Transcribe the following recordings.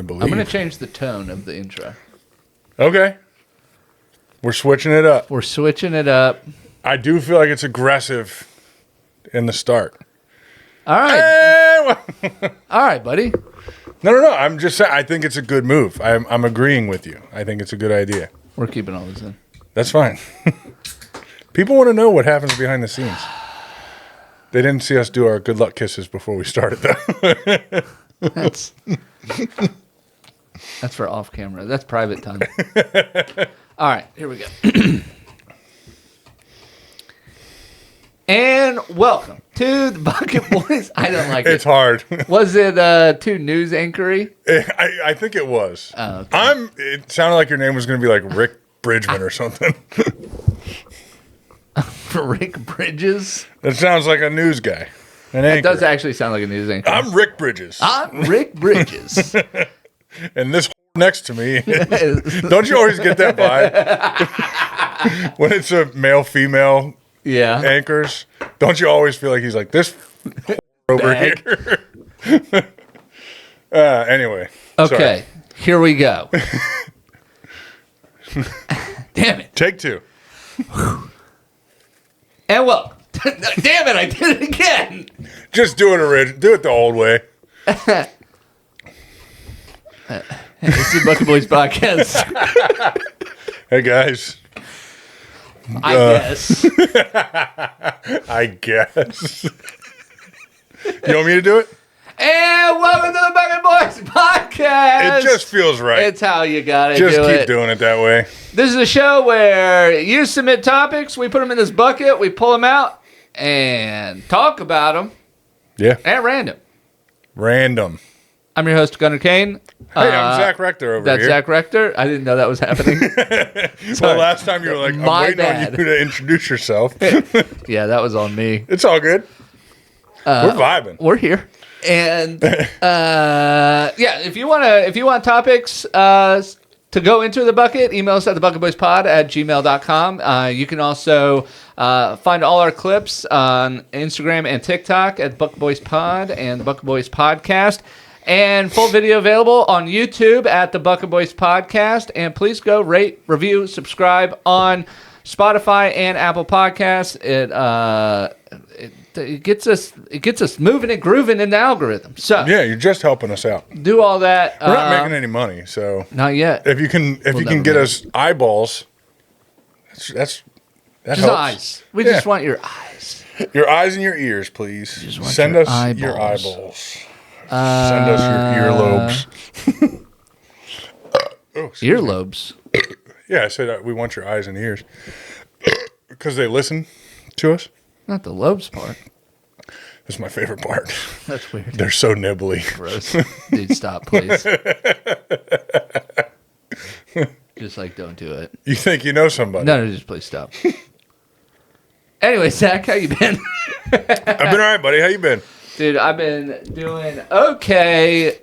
I believe. I'm going to change the tone of the intro. Okay. We're switching it up. We're switching it up. I do feel like it's aggressive in the start. All right. Hey! All right, buddy. No. I'm just saying, I think it's a good move. I'm agreeing with you. I think it's a good idea. We're keeping all this in. That's fine. People want to know what happens behind the scenes. They didn't see us do our good luck kisses before we started, though. That's for off camera. That's private time. All right, here we go. And welcome to the Bucket Boys. I don't like it. It's hard. Was it too news anchory? I think it was. Oh, okay. It sounded like your name was going to be like Rick Bridgman or something. Rick Bridges? That sounds like a news guy. An It anchor. does actually sound like a news anchor. I'm Rick Bridges. I'm Rick Bridges. And this next to me, don't you always get that vibe? When it's a male-female Yeah. anchors, don't you always feel like he's like, this over here? Anyway. Okay, here we go. Damn it. Take two. And well, damn it, I did it again. Just do it do it the old way. This is Bucket Boys Podcast. Hey, guys. I guess. I guess. You want me to do it? And welcome to the Bucket Boys Podcast. It just feels right. It's how you gotta Just do keep it. doing it that way. This is a show where you submit topics, we put them in this bucket, we pull them out, and talk about them Yeah. at random. Random. I'm your host, Gunnar Cain. Hey, I'm Zak Rector over That's here. Zak Rector. I didn't know that was happening. Well, last time you were like, I'm My waiting bad. on you to introduce yourself. Yeah, that was on me. It's all good. We're vibing. We're here. And yeah, if you want topics to go into the bucket, email us at thebucketboyspod@gmail.com. You can also find all our clips on Instagram and TikTok at Bucket Boys Pod and the Bucket Boys Podcast. And full video available on YouTube at the Bucket Boys Podcast. And please go rate, review, subscribe on Spotify and Apple Podcasts. It gets us moving and grooving in the algorithm. So Yeah, you're just helping us out. do all that. We're not making any money, so Not yet. if you can never get make us eyeballs, that Just helps. eyes. We just want your eyes. Your eyes and your ears, please. Just want Send your us your eyeballs. eyeballs. Send us your earlobes. Oh, excuse me. Earlobes. Yeah, I said we want your eyes and ears because they listen to us. Not the lobes part. That's my favorite part. That's weird. They're so nibbly. Gross. Dude, stop, please. Just like, don't do it. You think you know somebody? No, just please stop. Anyway, Zach, how you been? I've been all right, buddy. How you been? Dude, I've been doing okay.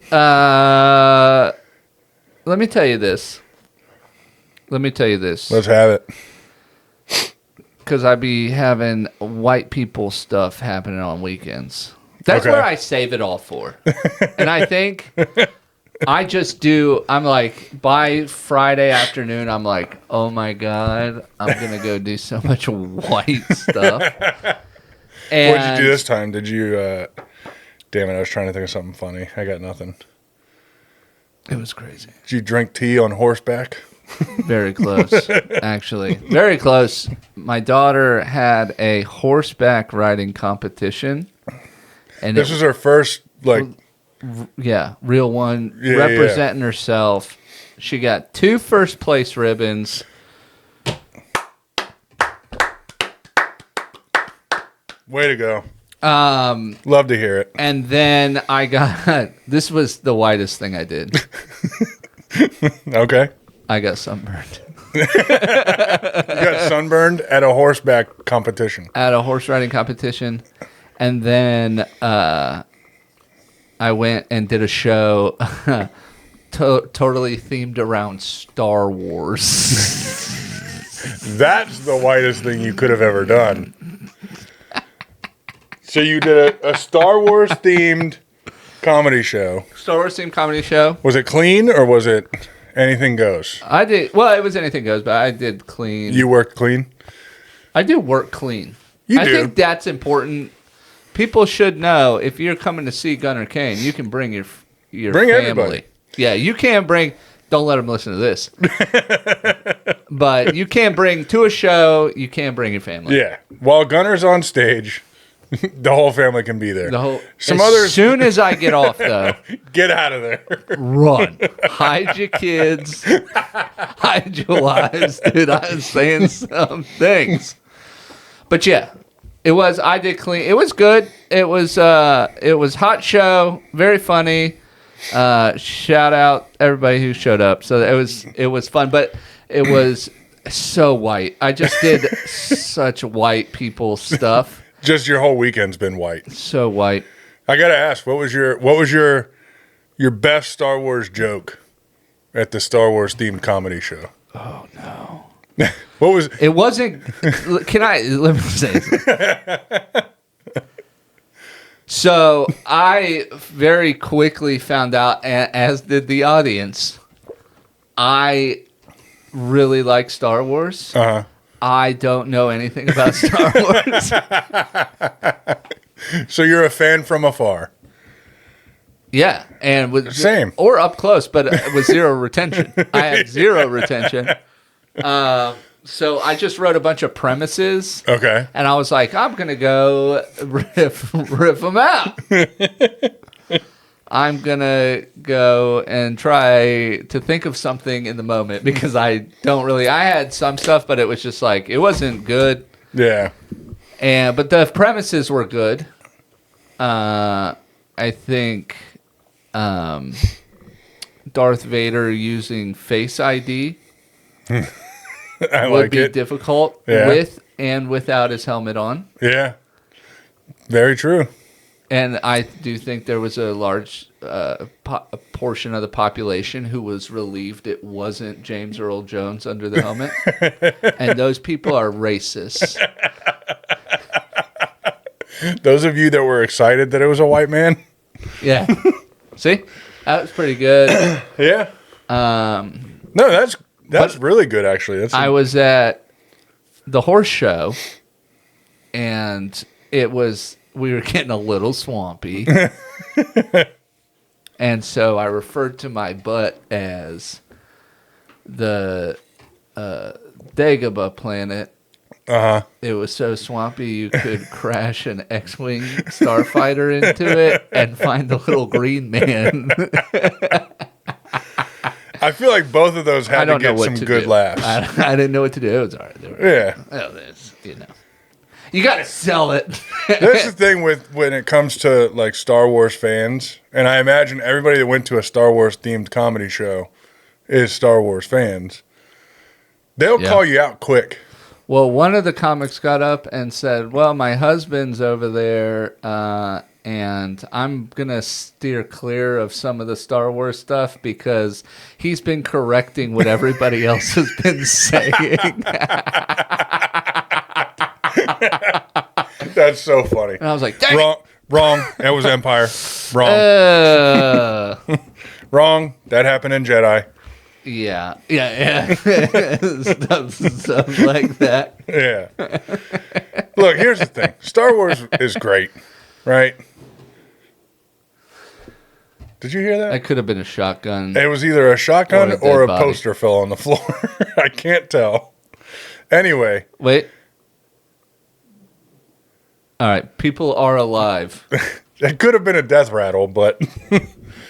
Let me tell you this. Let's have it. Because I be having white people stuff happening on weekends. That's Okay. where I save it all for. And I think I just do, I'm like, by Friday afternoon, I'm like, oh my God, I'm going to go do so much white stuff. And What did you do this time? Did you, damn it, I was trying to think of something funny. I got nothing. It was crazy. Did you drink tea on horseback? Very close, actually. Very close. My daughter had a horseback riding competition. And This was her first, like, yeah, real one, Yeah, representing herself. She got 2 first place ribbons. way to go. Love to hear it. And then I got, this was the whitest thing I did. Okay. I got sunburned. You got sunburned at a horseback competition. At a horse riding competition. And then I went and did a show totally themed around Star Wars. That's the whitest thing you could have ever done. So you did a Star Wars themed comedy show. Star Wars themed comedy show. Was it clean or was it anything goes? I did. Well, it was anything goes, but I did clean. You worked clean? I do work clean. You I do. think that's important. People should know if you're coming to see Gunnar Cain, you can bring your Bring family. everybody. Yeah, you can't bring. Don't let them listen to this. But you can't bring to a show. You can't bring your family. Yeah. While Gunnar's on stage, the whole family can be there. As soon as I get off, though, Get out of there. run. Hide your kids. Hide your wives, dude. I was saying some things, but yeah, it was. I did clean. It was good. It was hot show. Very funny. Shout out everybody who showed up. So it was fun, but it was so white. I just did such white people stuff. Just your whole weekend's been white. So white. I gotta ask, what was your best Star Wars joke at the Star Wars themed comedy show? Oh no. What was It wasn't. Let me say something. So I very quickly found out, as did the audience, I really like Star Wars. Uh-huh. I don't know anything about Star Wars. So you're a fan from afar. Yeah, and with Same. or up close, but with zero retention. I had zero retention. So I just wrote a bunch of premises. Okay. And I was like, I'm going to go riff them out. I'm going to go and try to think of something in the moment because I had some stuff, but it was just like, it wasn't good. Yeah. But the premises were good. I think Darth Vader using Face ID would be difficult with and without his helmet on. Yeah. Very true. And I do think there was a large portion of the population who was relieved it wasn't James Earl Jones under the helmet. And those people are racist. Those of you that were excited that it was a white man. Yeah. See? That was pretty good. Yeah. No, that's really good, actually. I was at the horse show, and we were getting a little swampy. And so I referred to my butt as the Dagobah planet. Uh-huh. It was so swampy you could crash an X-Wing starfighter into it and find the little green man. I feel like both of those had to get some good laughs. I didn't know what to do. It was all right. You got to sell it. That's the thing when it comes to like Star Wars fans, and I imagine everybody that went to a Star Wars themed comedy show is Star Wars fans. They'll call you out quick. Well, one of the comics got up and said, well, my husband's over there, and I'm going to steer clear of some of the Star Wars stuff because he's been correcting what everybody else has been saying. That's so funny. And I was like, dang Wrong. That was Empire. Wrong. Wrong. That happened in Jedi. Yeah. stuff like that. Yeah. Look, here's the thing. Star Wars is great, right? Did you hear that? That could have been a shotgun. It was either a shotgun or a body. poster fell on the floor. I can't tell. Anyway. Wait. All right. People are alive. It could have been a death rattle, but...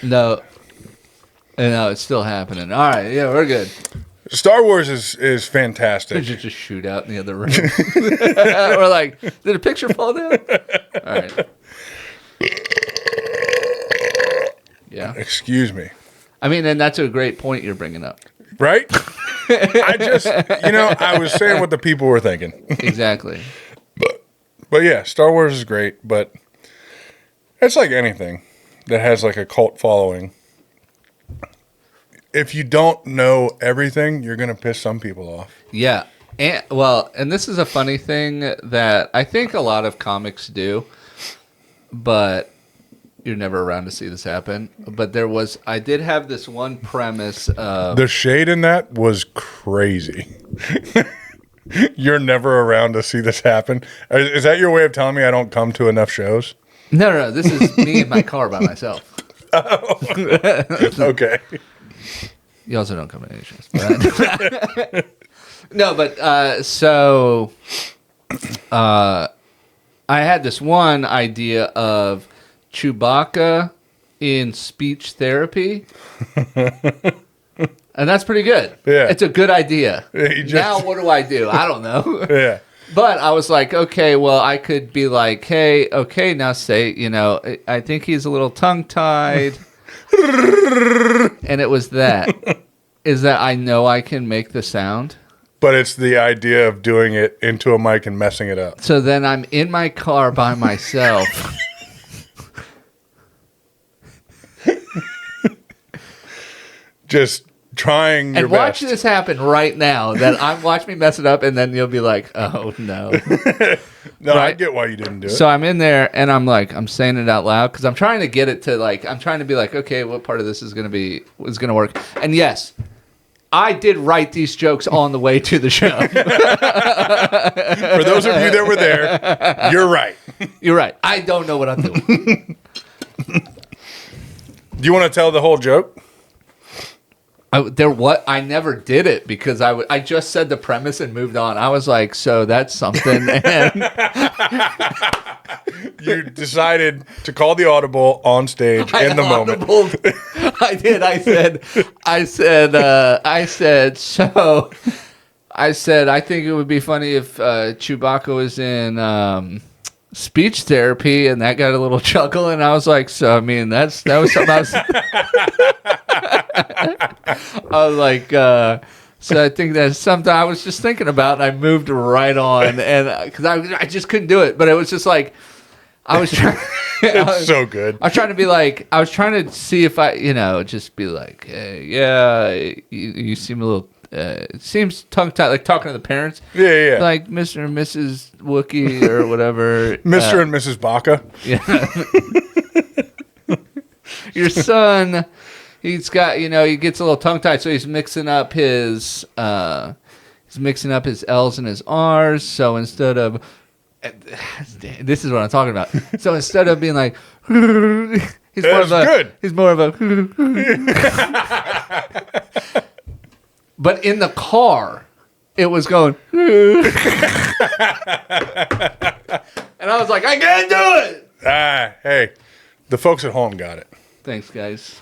No, it's still happening. All right. Yeah, we're good. Star Wars is fantastic. There's just a shootout in the other room. We're like, did a picture fall down? All right. Yeah. Excuse me. I mean, and that's a great point you're bringing up. Right? I was saying what the people were thinking. Exactly. But yeah, Star Wars is great, but it's like anything that has like a cult following. If you don't know everything, you're going to piss some people off. Yeah. And this is a funny thing that I think a lot of comics do, but you're never around to see this happen. But I did have this one premise of... The shade in that was crazy. You're never around to see this happen. Is that your way of telling me I don't come to enough shows? No. This is me in my car by myself. Oh. Okay. You also don't come to any shows. But no, but so I had this one idea of Chewbacca in speech therapy. And that's pretty good. Yeah. It's a good idea. Yeah, now what do? I don't know. Yeah. But I was like, okay, well, I could be like, hey, okay, now say, I think he's a little tongue-tied. And it was that. Is that I know I can make the sound. But it's the idea of doing it into a mic and messing it up. So then I'm in my car by myself. Just trying your and watch best. this happen right now. That I'm watch me mess it up, and then you'll be like, "Oh no!" No, right? I get why you didn't do it. So I'm in there, and I'm saying it out loud because I'm trying to get it to I'm trying to be like, okay, what part of this is gonna work? And yes, I did write these jokes on the way to the show. For those of you that were there, you're right. You're right. I don't know what I'm doing. Do you want to tell the whole joke? I never did it because I just said the premise and moved on. I was like, so that's something. And you decided to call the audible on stage in the moment. I did. I said, I think it would be funny if Chewbacca was in speech therapy, and that got a little chuckle, and I was like, so I mean, that was something I was. I was like, so I think that's something I was just thinking about, and I moved right on, and because I just couldn't do it, but it was just like I was trying. It's so good. I was trying to be like, I was trying to see if I, just be like, hey, yeah, you seem a little. It seems tongue-tied, like talking to the parents. Yeah. Like Mr. and Mrs. Wookiee or whatever. Mr. and Mrs. Baca. Yeah. Your son, he's got, he gets a little tongue-tied, so he's mixing up his L's and his R's. So instead of, this is what I'm talking about. So instead of being like, he's more of a. But in the car, it was going. And I was like, I can't do it. Hey, the folks at home got it. Thanks, guys.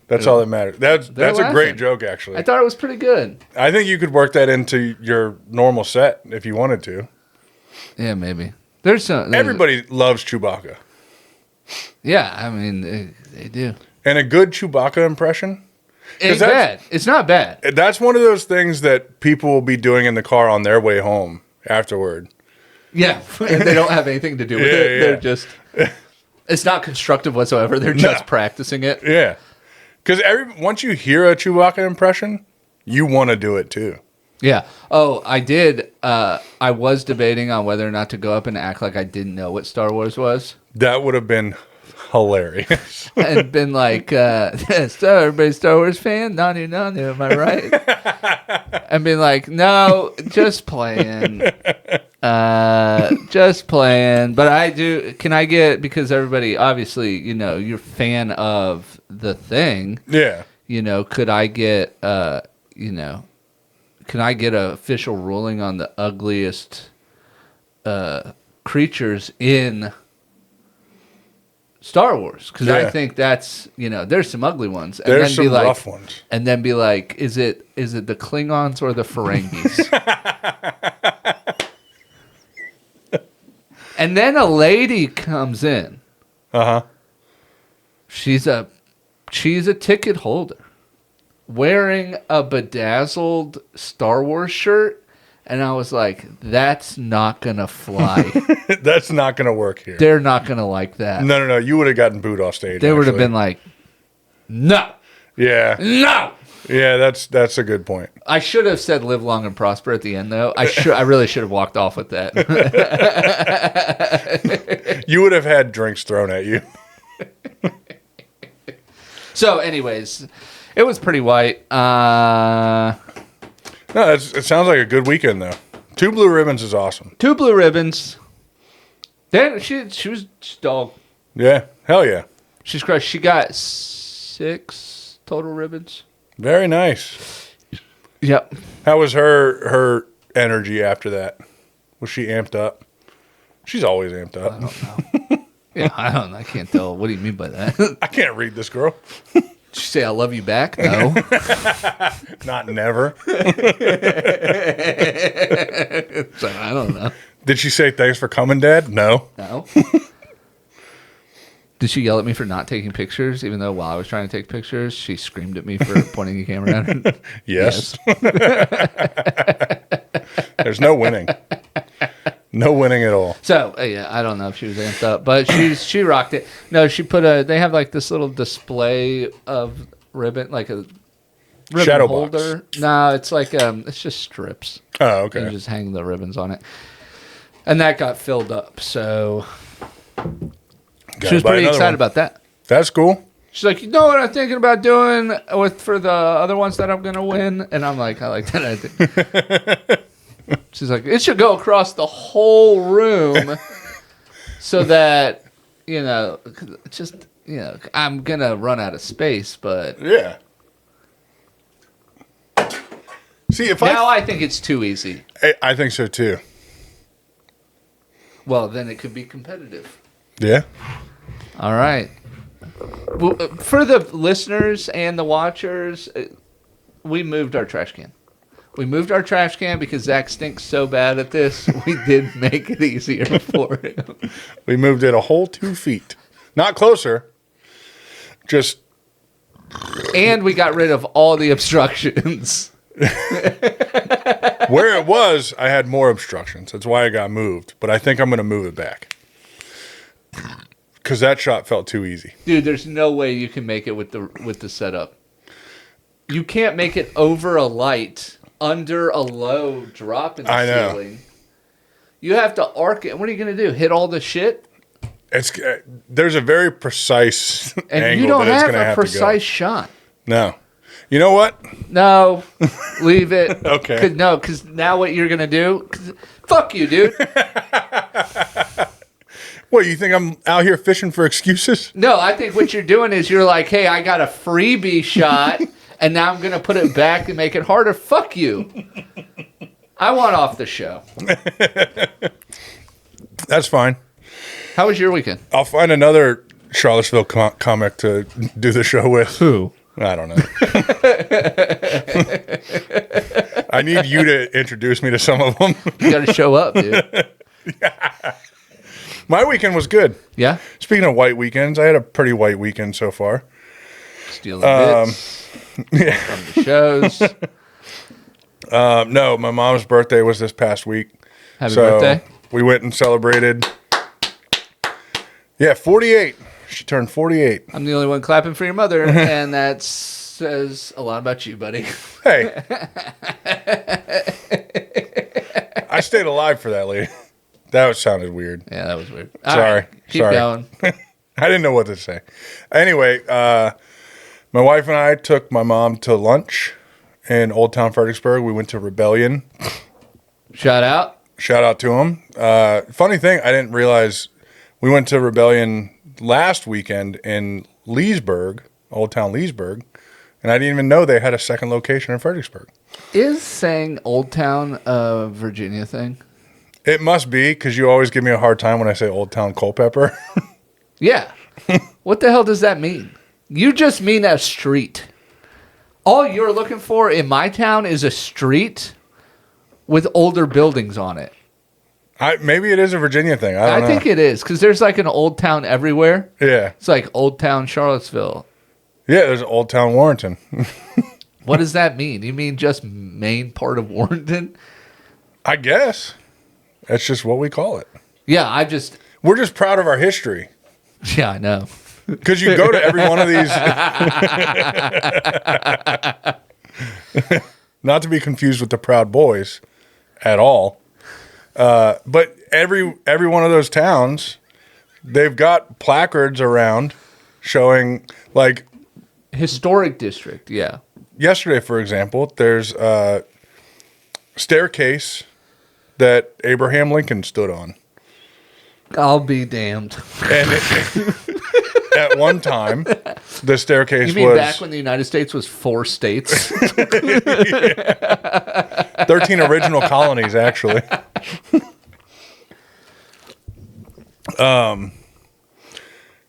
That's all that matters. That's a great joke, actually. I thought it was pretty good. I think you could work that into your normal set if you wanted to. Yeah, maybe. Everybody loves Chewbacca. Yeah, I mean, they do. And a good Chewbacca impression. Ain't bad. It's not bad. That's one of those things that people will be doing in the car on their way home afterward. Yeah, and they don't have anything to do with it. Yeah. They're just... It's not constructive whatsoever. They're just practicing it. Yeah. Because once you hear a Chewbacca impression, you want to do it too. Yeah. Oh, I did. I was debating on whether or not to go up and act like I didn't know what Star Wars was. That would have been hilarious. And been like, everybody's Star Wars fan? Nanu, am I right? And been like, no, just playing. Just playing. But I do, can I get, because everybody, obviously, you're a fan of the thing. Yeah. Could I get, can I get an official ruling on the ugliest creatures in Star Wars? Because I think that's, there's some ugly ones. And there's then some rough ones. And then be like, is it the Klingons or the Ferengis? And then a lady comes in. Uh-huh. She's a ticket holder wearing a bedazzled Star Wars shirt. And I was like, that's not going to fly. That's not going to work here. They're not going to like that. No. You would have gotten booed off stage. They would have been like, no. Yeah. No. Yeah, that's a good point. I should have said live long and prosper at the end, though. I really should have walked off with that. You would have had drinks thrown at you. So, anyways, it was pretty white. No, it sounds like a good weekend, though. 2 blue ribbons is awesome. 2 blue ribbons. Then she was dog. Yeah, hell yeah. She's crushed. She got 6 total ribbons. Very nice. Yep. How was her energy after that? Was she amped up? She's always amped up. I don't know. Yeah, I don't know. I can't tell. What do you mean by that? I can't read this girl. Did she say I love you back? No. Not never. So, I don't know. Did she say thanks for coming, Dad? No. No. Did she yell at me for not taking pictures, even though while I was trying to take pictures, she screamed at me for pointing the camera at her? Yes. There's no winning. No winning at all. So, yeah, I don't know if she was amped up, but she rocked it. No, she put they have like this little display of ribbon, like a ribbon shadow holder. box. No, it's like, it's just strips. Oh, okay. You just hang the ribbons on it. And that got filled up, so she was pretty excited about that. That's cool. She's like, you know what I'm thinking about doing for the other ones that I'm going to win? And I'm like, I like that idea. She's like, it should go across the whole room so that, I'm going to run out of space, but... Yeah. See, I think it's too easy. I think so, too. Well, then it could be competitive. Yeah. All right. Well, for the listeners and the watchers, we moved our trash can. We moved our trash can because Zach stinks so bad at this. We did make it easier for him. We moved it a whole 2 feet. Not closer. Just. And we got rid of all the obstructions. Where it was, I had more obstructions. That's why I got moved. But I think I'm going to move it back. Because that shot felt too easy. Dude, there's no way you can make it with the setup. You can't make it over a light under a low drop in the ceiling. You have to arc it. What are you going to do? Hit all the shit? There's a very precise and angle you don't that it's have going to have a precise to go. shot. No. You know what? No. Leave it. Okay. Because now what you're going to do... Fuck you, dude. What, you think I'm out here fishing for excuses? No, I think what you're doing is you're like, hey, I got a freebie shot, and now I'm going to put it back and make it harder. Fuck you. I want off the show. That's fine. How was your weekend? I'll find another Charlottesville comic to do the show with. Who? I don't know. I need you to introduce me to some of them. You got to show up, dude. Yeah. My weekend was good. Yeah? Speaking of white weekends, I had a pretty white weekend so far. Stealing bits from the shows. No, my mom's birthday was this past week. Happy birthday. We went and celebrated. Yeah, 48. She turned 48. I'm the only one clapping for your mother, and that says a lot about you, buddy. Hey. I stayed alive for that lady. That sounded weird. Yeah, that was weird. Sorry. Right, keep going. I didn't know what to say. Anyway, my wife and I took my mom to lunch in Old Town Fredericksburg. We went to Rebellion. Shout out. Shout out to them. Funny thing, I didn't realize we went to Rebellion last weekend in Leesburg, Old Town Leesburg, and I didn't even know they had a second location in Fredericksburg. Is saying Old Town a Virginia thing? It must be, because you always give me a hard time when I say Old Town Culpeper. Yeah. What the hell does that mean? You just mean a street. All you're looking for in my town is a street with older buildings on it. Maybe it is a Virginia thing. I don't know. think it is, because there's like an old town everywhere. Yeah. It's like Old Town Charlottesville. Yeah, there's Old Town Warrenton. What does that mean? You mean just main part of Warrenton? I guess. That's just what we call it. Yeah, We're just proud of our history. Yeah, I know. Because you go to every one of these. Not to be confused with the Proud Boys at all. But every one of those towns, they've got placards around showing, like, Historic district, yeah. Yesterday, for example, there's a staircase that Abraham Lincoln stood on. I'll be damned. And at one time, the staircase You mean was... back when the United States was 4 states? 13 original colonies, actually.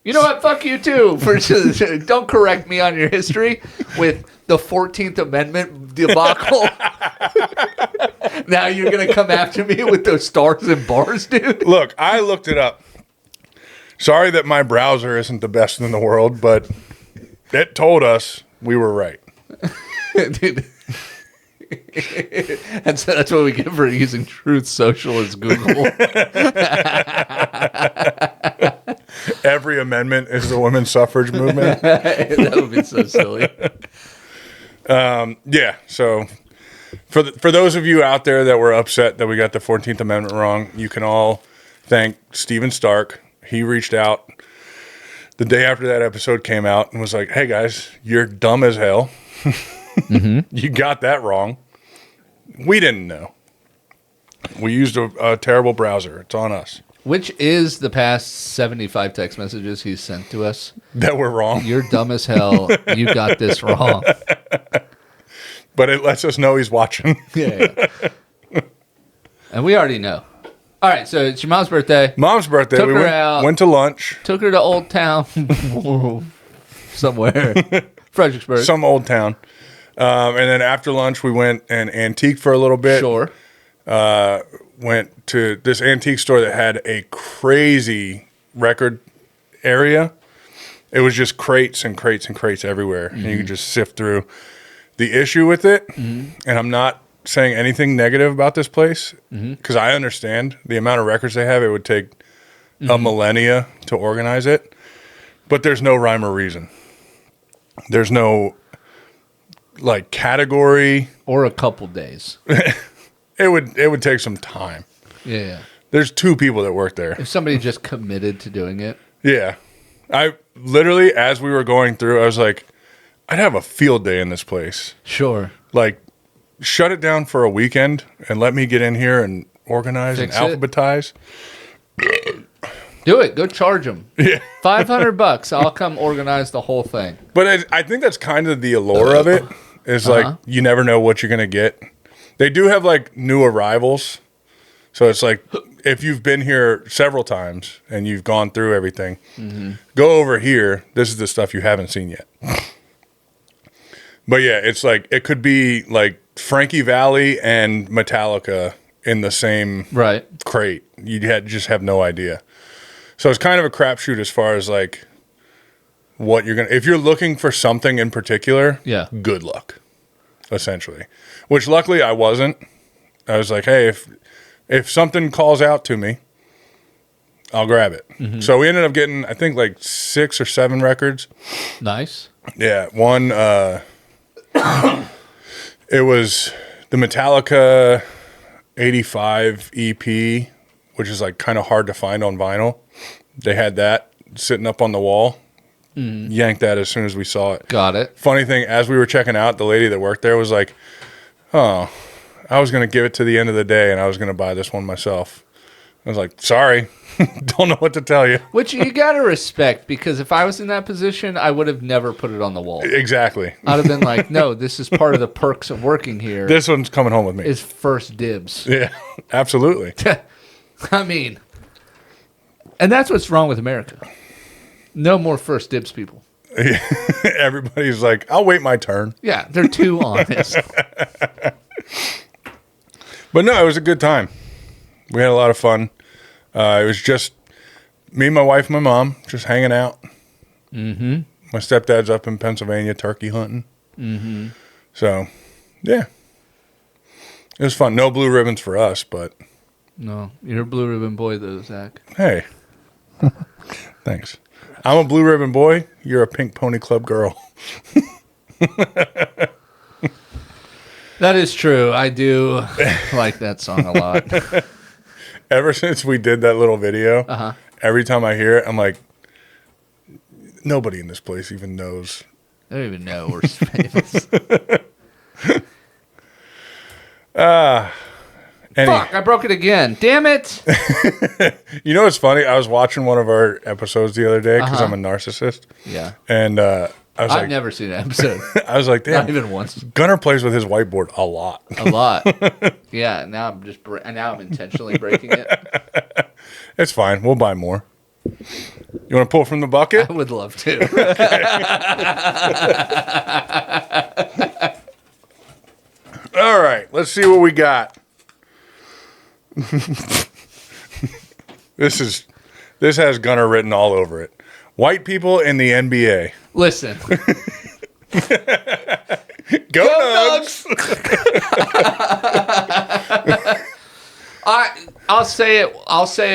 You know what? Fuck you too. Don't correct me on your history with the 14th Amendment debacle. Now you're gonna come after me with those stars and bars, dude. Look, I looked it up. Sorry that my browser isn't the best in the world, but it told us we were right. Dude. That's what we get for using Truth Social as Google. Every amendment is the women's suffrage movement. That would be so silly. Yeah, so for those of you out there that were upset that we got the 14th Amendment wrong, you can all thank Stephen Stark. He reached out the day after that episode came out and was like, hey guys, you're dumb as hell. Mm-hmm. You got that wrong. We didn't know. We used a terrible browser. It's on us. Which is the past 75 text messages he's sent to us. That we're wrong. You're dumb as hell. You got this wrong. But it lets us know he's watching. Yeah. And we already know. All right, so it's your mom's birthday. Mom's birthday. Took We her out. went to lunch. Took her to Old Town. Somewhere. Fredericksburg. Some old town. And then after lunch, we went and antique for a little bit. Sure. Went to this antique store that had a crazy record area. It was just crates and crates and crates everywhere. Mm-hmm. And you could just sift through. The issue with it, and I'm not saying anything negative about this place, because I understand the amount of records they have. It would take a millennia to organize it. But there's no rhyme or reason. There's no, like, category. Or a couple days. It would take some time. Yeah. There's 2 people that work there. If somebody just committed to doing it. Yeah. I literally, as we were going through, I was like, I'd have a field day in this place. Sure. Like, shut it down for a weekend and let me get in here and organize Fix and it. alphabetize. Do it. Go charge them. Yeah. $500. I'll come organize the whole thing. But I think that's kind of the allure of it. Is like, you never know what you're going to get. They do have, like, new arrivals. So it's like, if you've been here several times and you've gone through everything, go over here. This is the stuff you haven't seen yet. But yeah, it's like, it could be like Frankie Valli and Metallica in the same crate. You just have no idea. So it's kind of a crapshoot as far as like what you're if you're looking for something in particular, good luck, essentially. Which luckily I wasn't. I was like, hey, if something calls out to me, I'll grab it. Mm-hmm. So we ended up getting, I think, like 6 or 7 records. Nice. Yeah, one. It was the Metallica 85 EP, which is like kind of hard to find on vinyl. They had that sitting up on the wall. Yanked that as soon as we saw it. Got it. Funny thing, as we were checking out, the lady that worked there was like, oh, I was going to give it to the end of the day and I was going to buy this one myself. I was like, sorry. Don't know what to tell you. Which you got to respect, because if I was in that position, I would have never put it on the wall. Exactly. I'd have been like, no, this is part of the perks of working here. This one's coming home with me. Is first dibs. Yeah, absolutely. I mean, and that's what's wrong with America. No more first dibs people. Everybody's like, I'll wait my turn. Yeah, they're too honest. But no, it was a good time. We had a lot of fun. It was just me, my wife, my mom, just hanging out. Mm-hmm. My stepdad's up in Pennsylvania turkey hunting. Mm-hmm. So, yeah. It was fun. No blue ribbons for us, but... No, you're a blue ribbon boy, though, Zach. Hey. Thanks. I'm a blue ribbon boy. You're a pink pony club girl. That is true. I do like that song a lot. Ever since we did that little video, every time I hear it, I'm like, nobody in this place even knows I don't even know we're famous. Fuck, I broke it again. Damn it. You know what's funny? I was watching one of our episodes the other day because I'm a narcissist. Yeah. And I've never seen an episode. I was like, damn. Not even once. Gunnar plays with his whiteboard a lot. A lot. Yeah, now I'm intentionally breaking it. It's fine. We'll buy more. You want to pull from the bucket? I would love to. All right, let's see what we got. This has Gunnar written all over it. White people in the NBA. Listen. Go Nugs! I'll say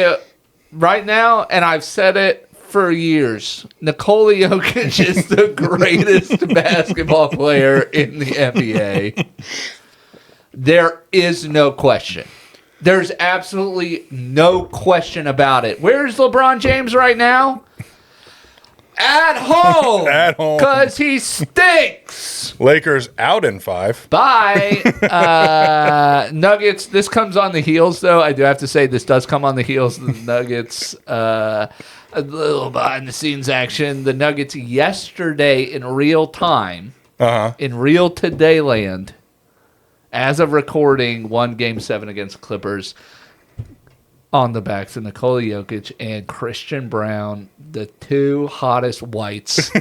it right now, and I've said it for years. Nikola Jokic is the greatest basketball player in the NBA. There is no question. There's absolutely no question about it. Where's LeBron James right now? At home. At home. Because he stinks. Lakers out in 5. Bye. Nuggets. This comes on the heels, though. I do have to say this does come on the heels of the Nuggets. A little behind-the-scenes action. The Nuggets yesterday in real time, in real today land, as of recording, won Game 7 against Clippers on the backs of Nikola Jokic and Christian Brown, the two hottest whites in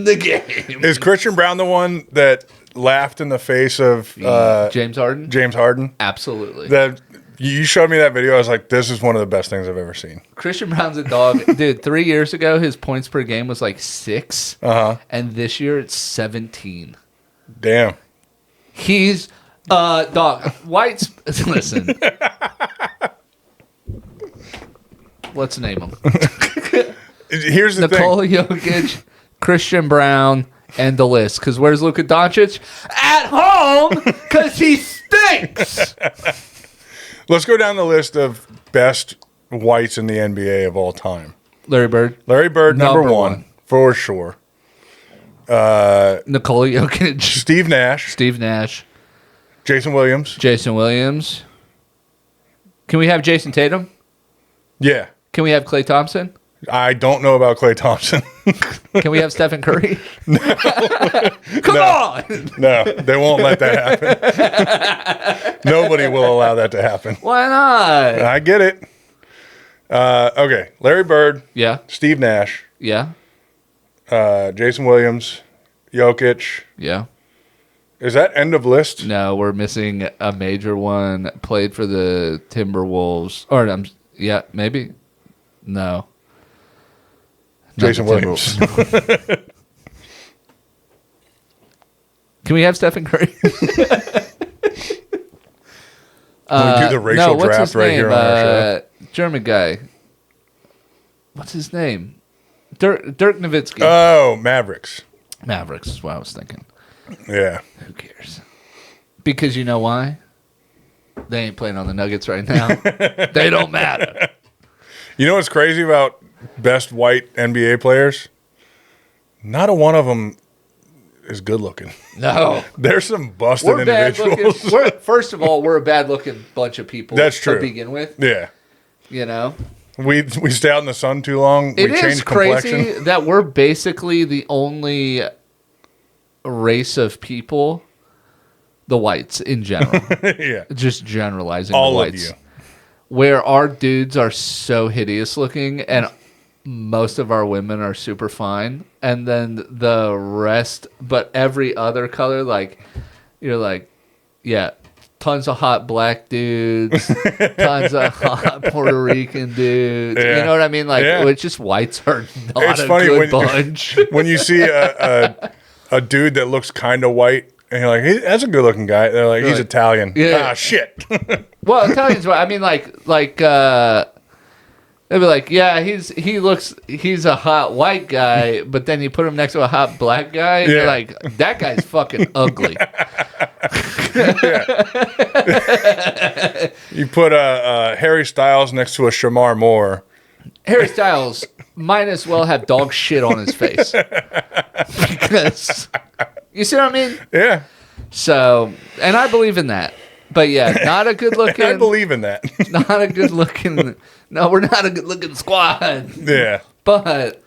the game. Is Christian Brown the one that laughed in the face of James Harden? James Harden? Absolutely. That you showed me that video. I was like, this is one of the best things I've ever seen. Christian Brown's a dog. Dude, 3 years ago, his points per game was like 6. And this year, it's 17. Damn. He's dog. Whites, listen. Let's name them. Here's the Nikola thing. Jokic, Christian Brown, and the list. Because where's Luka Doncic? At home, because he stinks. Let's go down the list of best whites in the NBA of all time. Larry Bird. Larry Bird, number one, for sure. Nikola Jokic. Steve Nash. Jason Williams. Can we have Jason Tatum? Yeah. Can we have Klay Thompson? I don't know about Klay Thompson. Can we have Stephen Curry? No. Come on! No, they won't let that happen. Nobody will allow that to happen. Why not? I get it. Okay, Larry Bird. Yeah. Steve Nash. Yeah. Jason Williams. Jokic. Yeah. Is that end of list? No, we're missing a major one. Played for the Timberwolves. Or, yeah, maybe. No. Jason Williams. Can we have Stephen Curry? We do the racial draft right here on our show. German guy. What's his name? Dirk Nowitzki. Oh, Mavericks. Mavericks is what I was thinking. Yeah. Who cares? Because you know why? They ain't playing on the Nuggets right now. They don't matter. You know what's crazy about best white NBA players? Not a one of them is good looking. No. There's some busted individuals. First of all, we're a bad looking bunch of people. That's true. To begin with. Yeah. You know? We stay out in the sun too long. It we is change crazy complexion. that we're basically the only race of people, the whites in general. Yeah. Just generalizing all the whites. of you. Where our dudes are so hideous looking and most of our women are super fine. And then the rest, but every other color, like, you're like, yeah, tons of hot black dudes, tons of hot Puerto Rican dudes. Yeah. You know what I mean? Like, Yeah. it's just whites are not It's a funny good bunch. when you see a dude that looks kind of white, and you're like, that's a good looking guy. They're like, he's Right. Italian. Yeah. Ah, shit. Well, Italians, I mean, like, they'd be like, yeah, he's a hot white guy, but then you put him next to a hot black guy, and you're Yeah. like, that guy's fucking ugly. You put Harry Styles next to a Shamar Moore. Harry Styles might as well have dog shit on his face. Because, you see what I mean? Yeah. So, and I believe in that. But yeah, not a good looking. I believe in that. Not a good looking. No, we're not a good looking squad. Yeah. But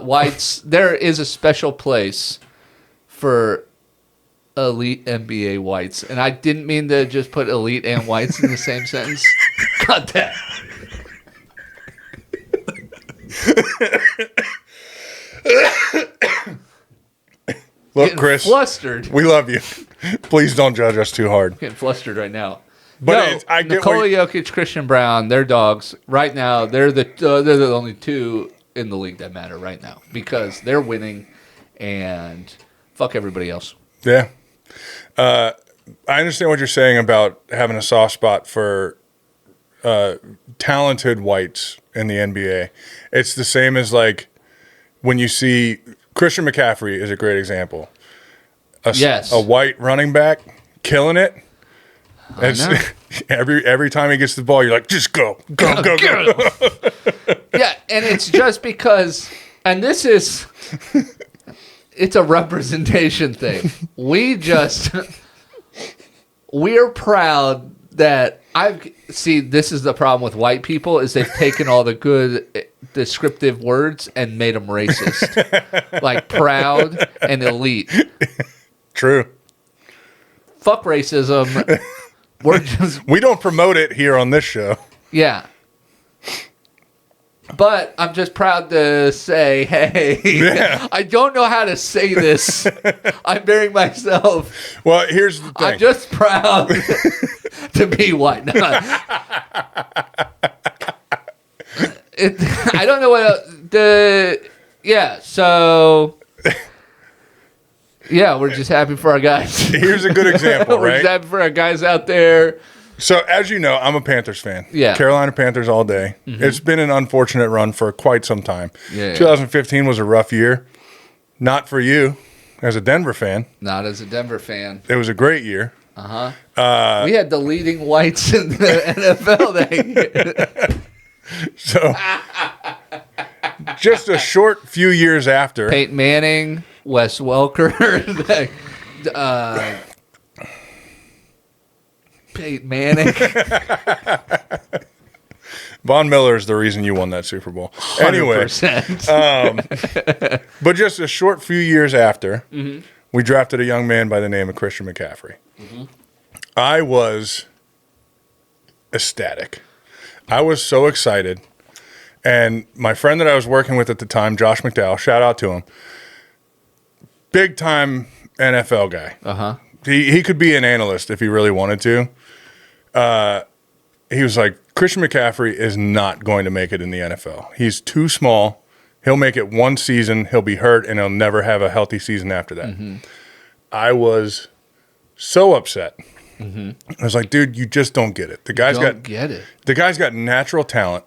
whites, there is a special place for elite NBA whites. And I didn't mean to just put elite and whites in the same sentence. Cut that. Look, Chris, flustered. we love you. Please don't judge us too hard. Getting flustered right now. But I get Nikola Jokic, Christian Brown, their dogs right now. They're the only two in the league that matter right now because they're winning, and fuck everybody else. Yeah, I understand what you're saying about having a soft spot for talented whites in the NBA. It's the same as like when you see Christian McCaffrey is a great example. A white running back killing it. Every time he gets the ball, you're like, just go. Yeah, and it's just because, and this is, it's a representation thing. We're proud that this is the problem with white people is they've taken all the good descriptive words and made them racist. Like proud and elite. True. Fuck racism. We don't promote it here on this show. Yeah. But I'm just proud to say, hey, I don't know how to say this. I'm burying myself. Well, here's the thing. I'm just proud to be white. No. I don't know what else. So... Yeah, we're just happy for our guys. Here's a good example, We're right? just happy for our guys out there. So, as you know, I'm a Panthers fan. Yeah. Carolina Panthers all day. Mm-hmm. It's been an unfortunate run for quite some time. Yeah. 2015 was a rough year. Not for you as a Denver fan. Not as a Denver fan. It was a great year. Uh-huh. We had the leading whites in the NFL that year. So, just a short few years after. Peyton Manning, Wes Welker, Peyton Manning. Von Miller is the reason you won that Super Bowl. 100%. Anyway, but just a short few years after, we drafted a young man by the name of Christian McCaffrey. Mm-hmm. I was ecstatic. I was so excited. And my friend that I was working with at the time, Josh McDowell, shout out to him, big time NFL guy. Uh-huh. He could be an analyst if he really wanted to. He was like, Christian McCaffrey is not going to make it in the NFL. He's too small. He'll make it one season. He'll be hurt, and he'll never have a healthy season after that. Mm-hmm. I was so upset. Mm-hmm. I was like, dude, you just don't get it. The guy's got natural talent.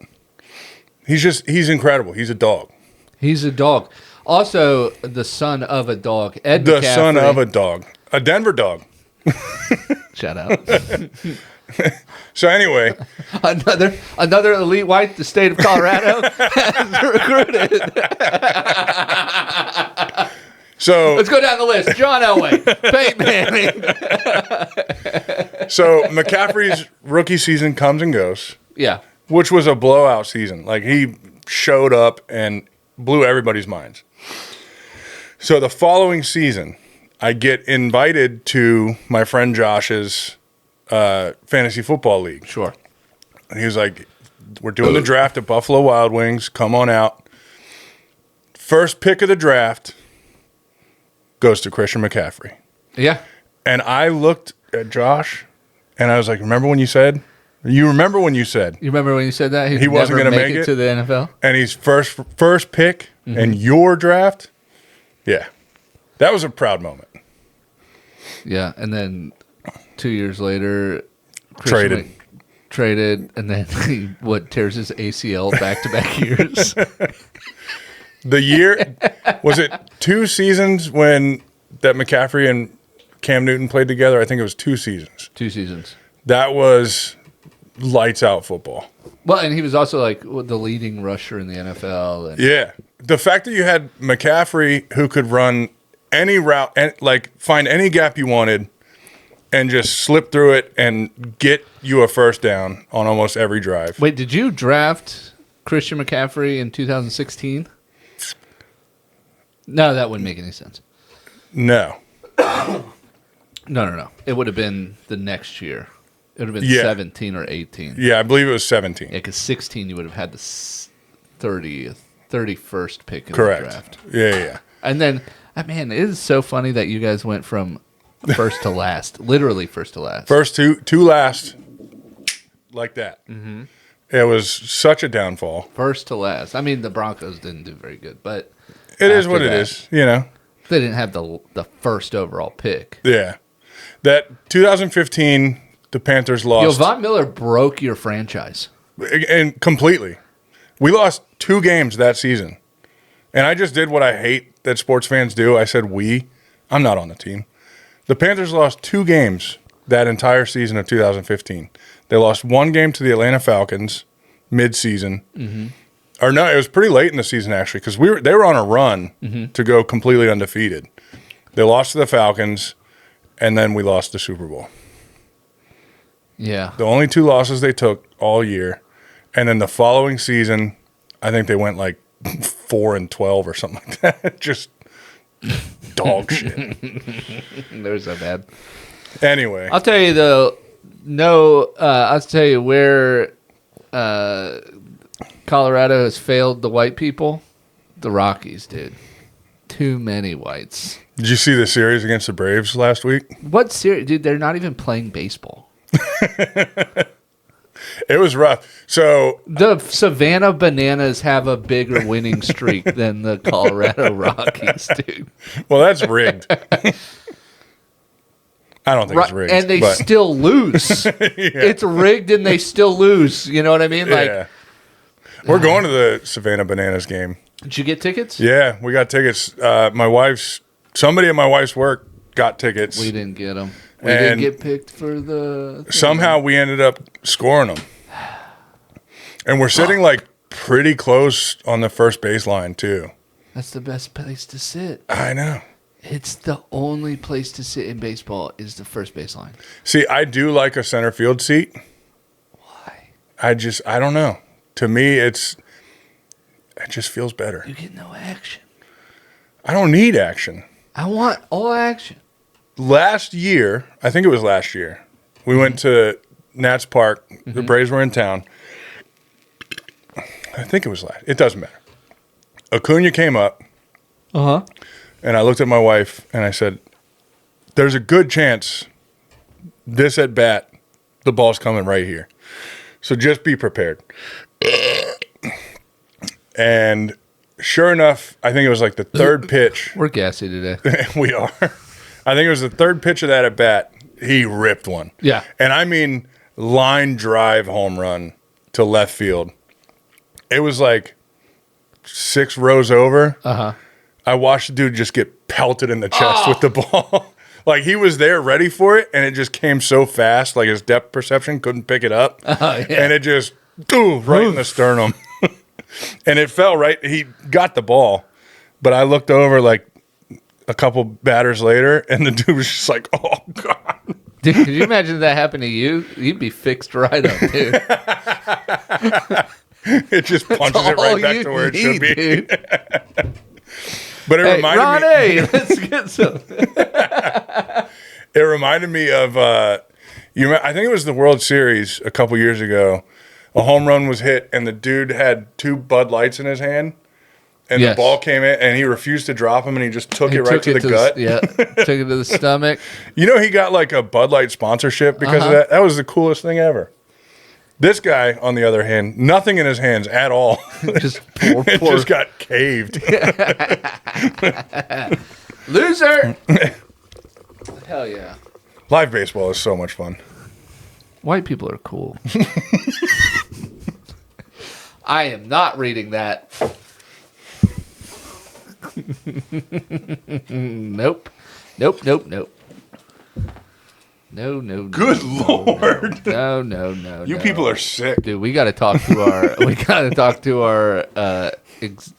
He's incredible. He's a dog. He's a dog. Also, the son of a dog. Ed the McCaffrey. Son of a dog. A Denver dog. Shout out. So anyway. Another elite white the state of Colorado has recruited. So let's go down the list. John Elway. Peyton Manning. So McCaffrey's rookie season comes and goes. Yeah. Which was a blowout season. Like, he showed up and blew everybody's minds. So the following season, I get invited to my friend Josh's fantasy football league. Sure. And he was like, we're doing the draft at Buffalo Wild Wings. Come on out. First pick of the draft goes to Christian McCaffrey. Yeah. And I looked at Josh, and I was like, remember when you said... You remember when you said that he wasn't going to make it to the NFL, and he's first pick in your draft? Yeah, that was a proud moment. Yeah, and then 2 years later, traded, and then he tears his ACL back-to-back years. The year was it 2 seasons when that McCaffrey and Cam Newton played together? I think it was 2 seasons. 2 seasons. That was lights out football. Well, and he was also like the leading rusher in the NFL. And Yeah. The fact that you had McCaffrey who could run any route and like find any gap you wanted and just slip through it and get you a first down on almost every drive. Wait, did you draft Christian McCaffrey in 2016? No, that wouldn't make any sense. No. No. It would have been the next year. It would have been 17 or 18. Yeah, I believe it was 17. Yeah, because 16 you would have had the 31st pick in Correct. the draft. Yeah. And then, man, it is so funny that you guys went from first to last, literally first to last. First two last, like that. Mm-hmm. It was such a downfall. First to last. I mean, the Broncos didn't do very good, but it is what it is, you know. They didn't have the first overall pick. Yeah. That 2015, the Panthers lost. Von Miller broke your franchise. And completely. We lost 2 games that season. And I just did what I hate that sports fans do. I said we. I'm not on the team. The Panthers lost 2 games that entire season of 2015. They lost 1 game to the Atlanta Falcons mid-season. Mm-hmm. Or no, it was pretty late in the season, actually, because they were on a run to go completely undefeated. They lost to the Falcons, and then we lost the Super Bowl. Yeah. The only 2 losses they took all year. And then the following season, I think they went like 4-12 or something like that. Just dog shit. They're so bad. Anyway. I'll tell you, though, I'll tell you where Colorado has failed the white people. The Rockies did. Too many whites. Did you see the series against the Braves last week? What series? Dude, they're not even playing baseball. It was rough. So the Savannah Bananas have a bigger winning streak than the Colorado Rockies, dude. Well, that's rigged. I don't think it's rigged. And they still lose. Yeah. It's rigged and they still lose. You know what I mean? Like, we're going to the Savannah Bananas game. Did you get tickets? Yeah, we got tickets. Somebody at my wife's work got tickets. We didn't get them. We didn't get picked for the thing. Somehow we ended up scoring them. And we're sitting like pretty close on the first baseline too. That's the best place to sit. I know. It's the only place to sit in baseball is the first baseline. See, I do like a center field seat. Why? I don't know. To me, it just feels better. You get no action. I don't need action. I want all action. Last year, I think it was last year, we went to Nats Park. Mm-hmm. The Braves were in town. I think it was last. It doesn't matter. Acuna came up. Uh-huh. And I looked at my wife and I said, there's a good chance this at bat, the ball's coming right here. So just be prepared. And sure enough, I think it was like the third pitch. We're gassy today. We are. I think it was the third pitch of that at bat. He ripped one. Yeah. And I mean line drive home run to left field. It was like 6 rows over. Uh-huh. I watched the dude just get pelted in the chest with the ball. Like he was there ready for it, and it just came so fast, like his depth perception couldn't pick it up. And it just right in the sternum. And it fell right. He got the ball, but I looked over like a couple batters later, and the dude was just like, oh, God. Dude, could you imagine that happened to you? You'd be fixed right up, dude. It just punches it right back to where it should be. Dude. But it reminded me. Let's get some. It reminded me of, I think it was the World Series a couple years ago. A home run was hit, and the dude had 2 Bud Lights in his hand. And the ball came in, and he refused to drop him, and he just took it right to the gut. Took it to the stomach. You know, he got like a Bud Light sponsorship because of that. That was the coolest thing ever. This guy, on the other hand, nothing in his hands at all. Just it just got caved. Loser! Hell yeah. Live baseball is so much fun. White people are cool. I am not reading that. Nope. No. Good Lord. No. You people are sick. Dude, we got to talk to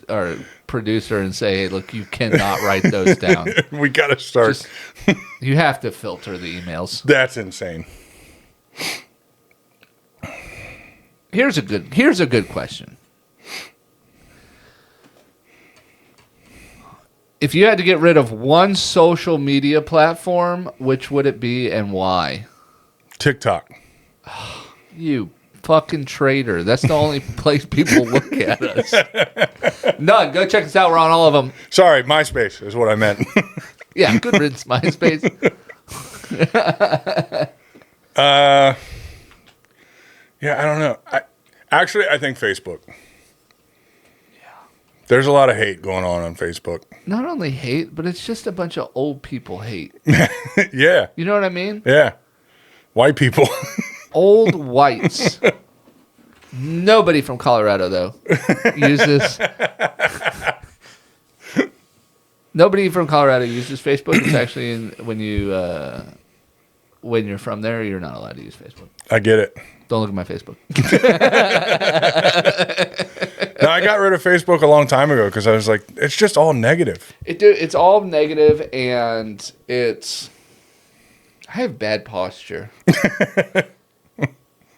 our producer and say, hey, look, you cannot write those down. We got to start. You have to filter the emails. That's insane. Here's a good question. If you had to get rid of one social media platform, which would it be and why? TikTok. You fucking traitor. That's the only place people look at us. None. Go check us out. We're on all of them. Sorry, MySpace is what I meant. Yeah, good riddance, MySpace. Yeah, I don't know. I think Facebook. There's a lot of hate going on Facebook. Not only hate, but it's just a bunch of old people hate. Yeah. You know what I mean? Yeah. White people. Old whites. Nobody from Colorado, though, uses... Nobody from Colorado uses Facebook. It's actually when you're from there, you're not allowed to use Facebook. I get it. Don't look at my Facebook. No, I got rid of Facebook a long time ago because I was like, it's just all negative. It's all negative, and I have bad posture.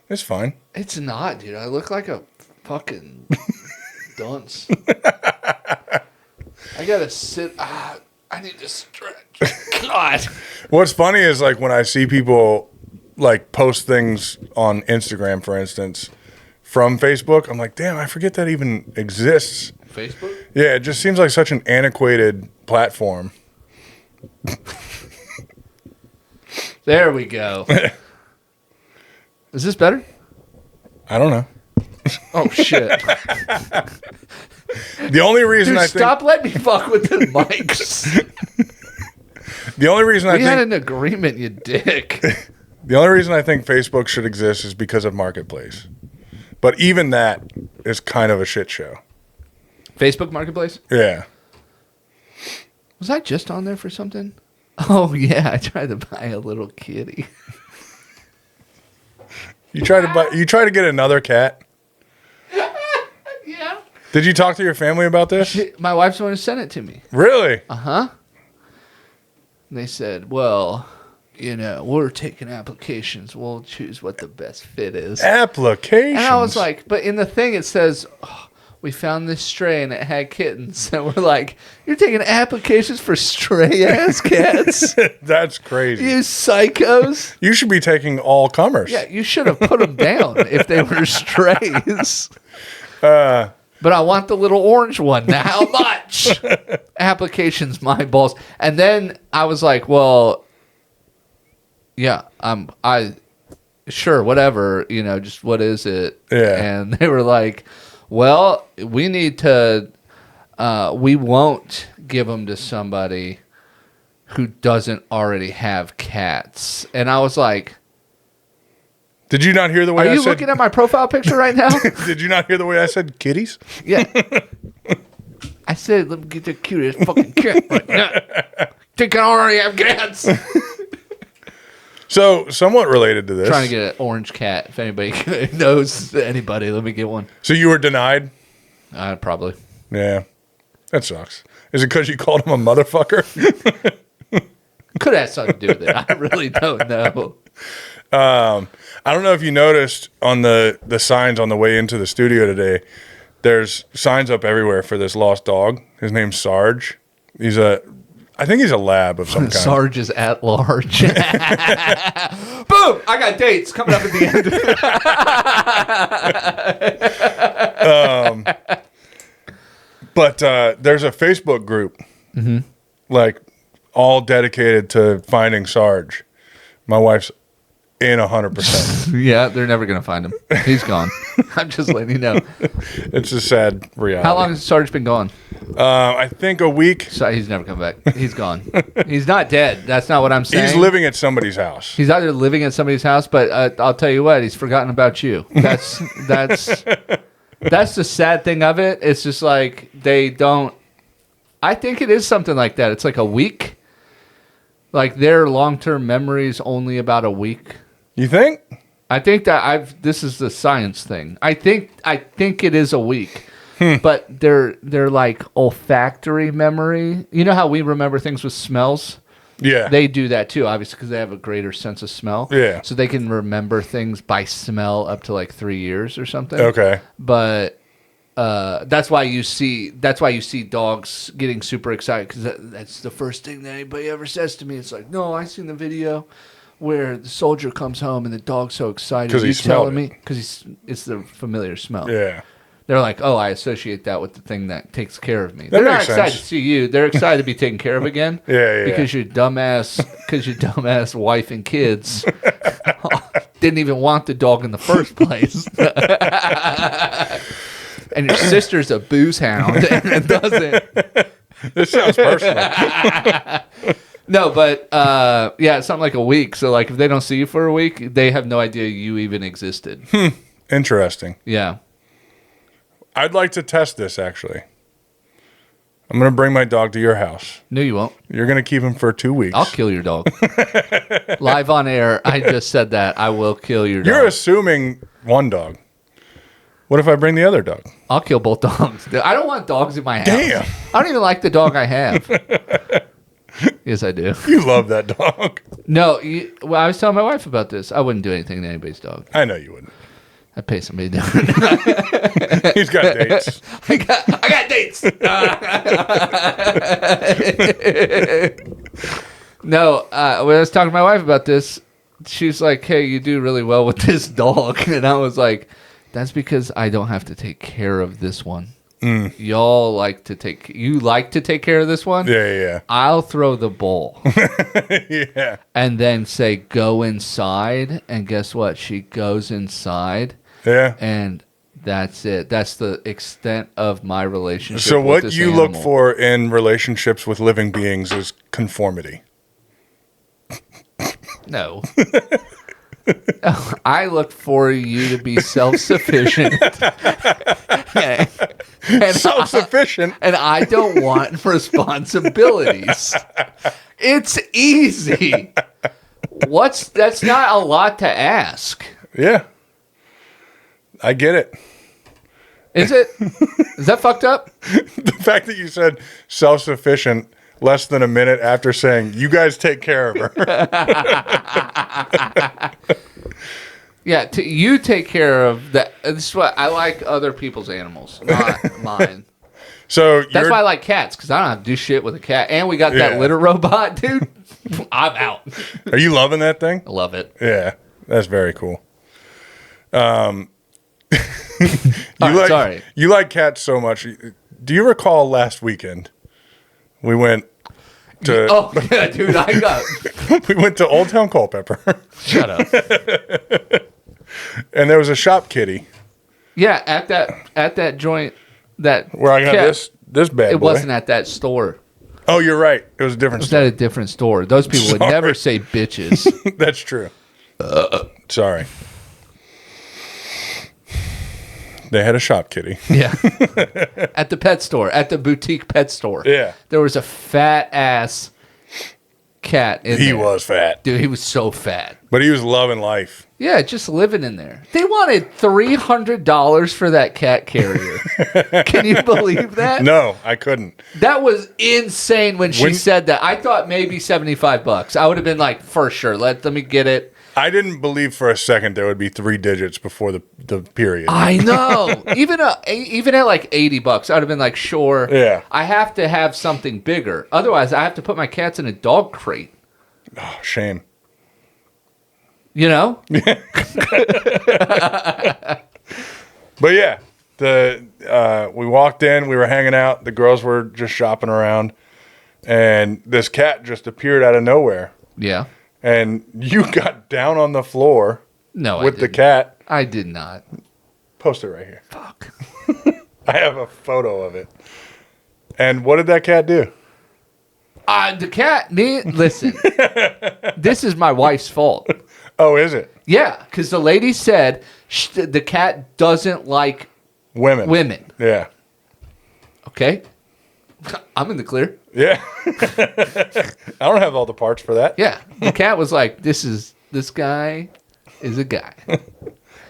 It's fine. It's not, dude. I look like a fucking dunce. I gotta sit. I need to stretch. God. What's funny is like when I see people like post things on Instagram, for instance, from Facebook, I'm like, damn, I forget that even exists. Facebook? Yeah, it just seems like such an antiquated platform. There we go. Is this better? I don't know. Oh, shit. The only reason Dude, stop letting me fuck with the mics. The only reason we had an agreement, you dick. The only reason I think Facebook should exist is because of Marketplace. But even that is kind of a shit show. Facebook Marketplace? Yeah. Was I just on there for something? Oh, yeah. I tried to buy a little kitty. You try to get another cat? Yeah. Did you talk to your family about this? My wife's the one who sent it to me. Really? Uh-huh. And they said, well, we're taking applications. We'll choose what the best fit is. Applications? And I was like, but in the thing it says, we found this stray and it had kittens. And we're like, you're taking applications for stray-ass cats? That's crazy. You psychos. You should be taking all comers. Yeah, you should have put them down if they were strays. But I want the little orange one. Now, how much? Applications, my balls. And then I was like, well, yeah, sure, whatever, just what is it? Yeah. And they were like, well, we need to, we won't give them to somebody who doesn't already have cats. And I was like, did you not hear the way I said... Are you looking at my profile picture right now? Did you not hear the way I said kitties? Yeah. I said, let me get the cutest fucking cat right now. Think I already have cats. So, somewhat related to this. Trying to get an orange cat. If anybody knows anybody, let me get one. So, you were denied? Probably. Yeah. That sucks. Is it because you called him a motherfucker? Could have something to do with it. I really don't know. I don't know if you noticed on the signs on the way into the studio today, there's signs up everywhere for this lost dog. His name's Sarge. I think he's a lab of some kind. Sarge is at large. Boom! I got dates coming up at the end. But there's a Facebook group, like all dedicated to finding Sarge. My wife's in 100%. Yeah, they're never going to find him. He's gone. I'm just letting you know. It's a sad reality. How long has Sarge been gone? I think a week. So he's never come back. He's gone. He's not dead. That's not what I'm saying. He's living at somebody's house. He's either living at somebody's house, but I'll tell you what, he's forgotten about you. That's the sad thing of it. It's just like they don't. I think it is something like that. It's like a week. Like their long-term memory is only about a week. You think? I think that this is the science thing. I think it is a week. But they're like olfactory memory. You know how we remember things with smells? Yeah. They do that too, obviously, because they have a greater sense of smell. Yeah. So they can remember things by smell up to like 3 years or something. Okay. But that's why you see dogs getting super excited, because that's the first thing that anybody ever says to me. It's like, no, I seen the video where the soldier comes home and the dog's so excited. Because he's telling me because it's the familiar smell. Yeah. They're like, oh, I associate that with the thing that takes care of me. That They're not makes excited sense. to see you. They're excited to be taken care of again. Yeah. Because your dumbass wife and kids didn't even want the dog in the first place. And your sister's a booze hound and it doesn't. This sounds personal. No, but it's something like a week. So like if they don't see you for a week, they have no idea you even existed. Interesting. Yeah. I'd like to test this, actually. I'm going to bring my dog to your house. No, you won't. You're going to keep him for 2 weeks. I'll kill your dog. Live on air, I just said that. I will kill your dog. You're assuming one dog. What if I bring the other dog? I'll kill both dogs. I don't want dogs in my house. Damn. I don't even like the dog I have. Yes, I do. You love that dog. No, I was telling my wife about this. I wouldn't do anything to anybody's dog. I know you wouldn't. I'd pay somebody to do it. He's got dates. I got dates. No, when I was talking to my wife about this, she's like, hey, you do really well with this dog. And I was like, that's because I don't have to take care of this one. Y'all like to take care of this one? Yeah. I'll throw the ball. Yeah. And then say, go inside. And guess what? She goes inside. Yeah. And that's it. That's the extent of my relationship. So with what this you animal. look for in relationships with living beings is conformity. No. I look for you to be self-sufficient. and Self-sufficient. And I don't want responsibilities. It's easy. That's not a lot to ask. Yeah. I get it. Is it? Is that fucked up? The fact that you said self-sufficient less than a minute after saying, you guys take care of her. Yeah, you take care of that. This is what I like, other people's animals, not mine. So That's why I like cats, because I don't have to do shit with a cat. And we got that litter robot, dude. I'm out. Are you loving that thing? I love it. Yeah, that's very cool. Sorry. You like cats so much. Do you recall last weekend we went to? Oh yeah, dude, we went to Old Town Culpeper. Shut up. And there was a shop kitty. Yeah, at that joint Where I got this bad boy. It wasn't at that store. Oh, you're right. It was a different It was store. at a different store. Those people would never say bitches. That's true. Sorry. They had a shop kitty. Yeah. At the pet store, at the boutique pet store. Yeah. There was a fat ass cat in there. He was fat. Dude, he was so fat. But he was loving life. Yeah, just living in there. They wanted $300 for that cat carrier. Can you believe that? No, I couldn't. That was insane when she said that. I thought maybe $75. I would have been like, for sure, let me get it. I didn't believe for a second there would be 3 digits before the period. I know. Even at like $80, I would have been like, sure. Yeah. I have to have something bigger. Otherwise, I have to put my cats in a dog crate. Oh, shame. You know? But yeah, we walked in, we were hanging out, the girls were just shopping around, and this cat just appeared out of nowhere. Yeah. And you got down on the floor with the cat. I did not. Post it right here. Fuck. I have a photo of it. And what did that cat do? The cat, listen, this is my wife's fault. Oh, is it? Yeah, because the lady said the cat doesn't like Women. women. Yeah. Okay? I'm in the clear. Yeah. I don't have all the parts for that. Yeah. The cat was like, this guy is a guy.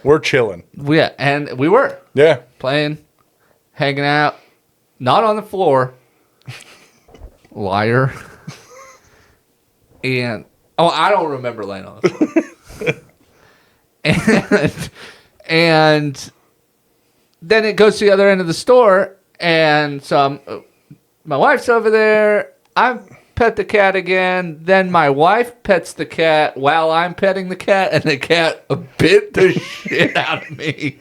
We're chilling. Yeah, and we were. Yeah. Playing, hanging out, not on the floor. Liar. And, I don't remember laying on the floor. and then it goes to the other end of the store, and so my wife's over there. I pet the cat again. Then my wife pets the cat while I'm petting the cat, and the cat bit the shit out of me.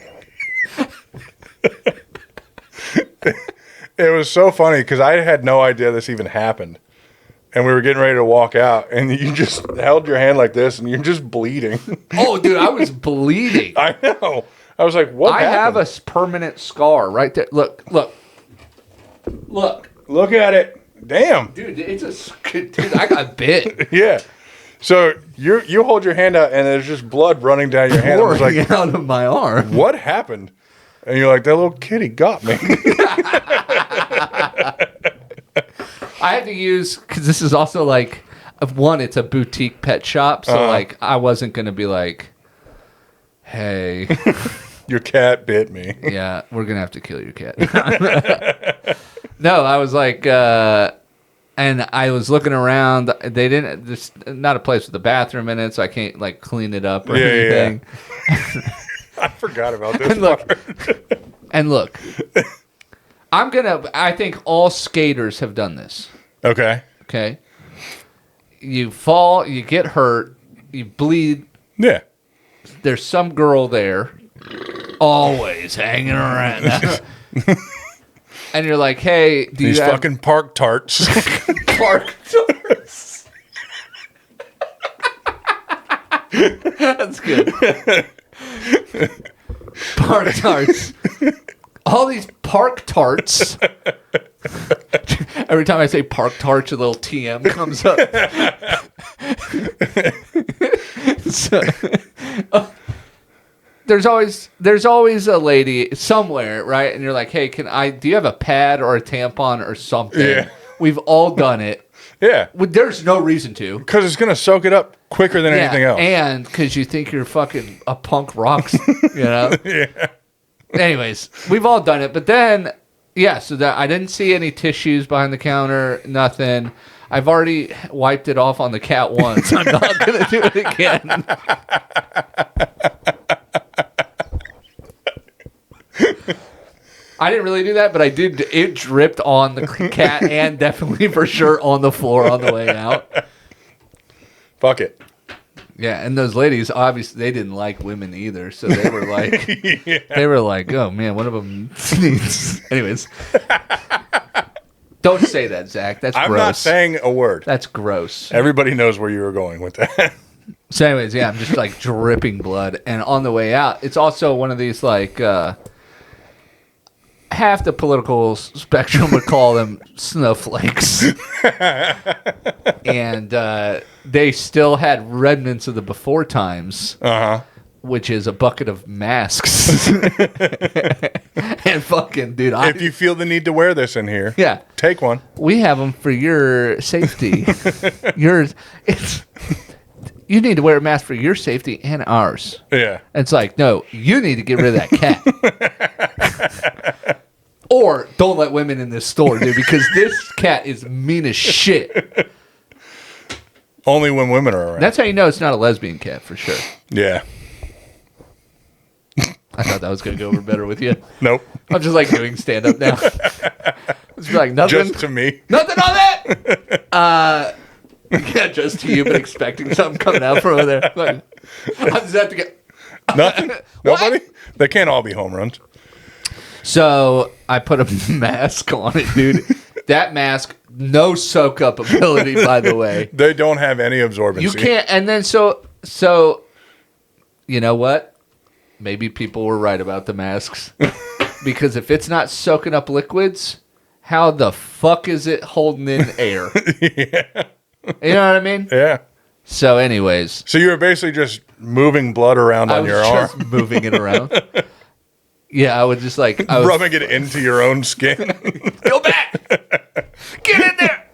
It was so funny because I had no idea this even happened. And we were getting ready to walk out, and you just held your hand like this, and you're just bleeding. Oh, dude, I was bleeding. I know. I was like, what happened? I have a permanent scar right there. Look. Look at it. Damn. Dude, I got bit. Yeah. So you hold your hand out, and there's just blood running down your hand. I was like, out of my arm. What happened? And you're like, that little kitty got me. I had to use, because this is also like, one, it's a boutique pet shop, so like I wasn't going to be like, hey. Your cat bit me. Yeah, we're going to have to kill your cat. No, I was like, and I was looking around. They didn't, there's not a place with a bathroom in it, so I can't like clean it up or anything. Yeah. I forgot about this And look, I think all skaters have done this. Okay. Okay. You fall, you get hurt, you bleed. Yeah. There's some girl there, always hanging around. And you're like, hey, do These you have fucking park tarts. park tarts? That's good. Park tarts. All these park tarts. Every time I say park tarts, a little TM comes up. There's always a lady somewhere, right? And you're like, hey, do you have a pad or a tampon or something? Yeah. We've all done it. Yeah. There's no reason to. Because it's going to soak it up quicker than anything else. And because you think you're fucking a punk rock, you know? Yeah. Anyways, we've all done it. But then, so that I didn't see any tissues behind the counter, nothing. I've already wiped it off on the cat once. I'm not going to do it again. I didn't really do that, but I did. It dripped on the cat and definitely for sure on the floor on the way out. Fuck it. Yeah, and those ladies, obviously, they didn't like women either, so they were like, oh man, one of them needs. Anyways, don't say that, Zach. That's gross. I'm not saying a word. That's gross. Everybody knows where you were going with that. So, anyways, I'm just like dripping blood, and on the way out, it's also one of these like. Half the political spectrum would call them snowflakes. And they still had remnants of the before times, which is a bucket of masks. And fucking, dude. If you feel the need to wear this in here, take one. We have them for your safety. You need to wear a mask for your safety and ours. Yeah. And it's like, no, you need to get rid of that cat. Or don't let women in this store, dude, because this cat is mean as shit. Only when women are around. That's how you know it's not a lesbian cat, for sure. Yeah. I thought that was going to go over better with you. Nope. I'm just like doing stand-up now. It's like nothing. Just to me. Nothing on that! Yeah, just to you, but expecting something coming out from over there. Like, I just have to get... Nothing? Nobody? They can't all be home runs. So I put a mask on it, dude. That mask, no soak up ability, by the way. They don't have any absorbency. You can't. And then so you know what? Maybe people were right about the masks. Because if it's not soaking up liquids, how the fuck is it holding in air? Yeah. You know what I mean? Yeah. So anyways. So you were basically just moving blood around on your arm. Just moving it around. Yeah, I would just like... rubbing it into your own skin. Go back! Get in there.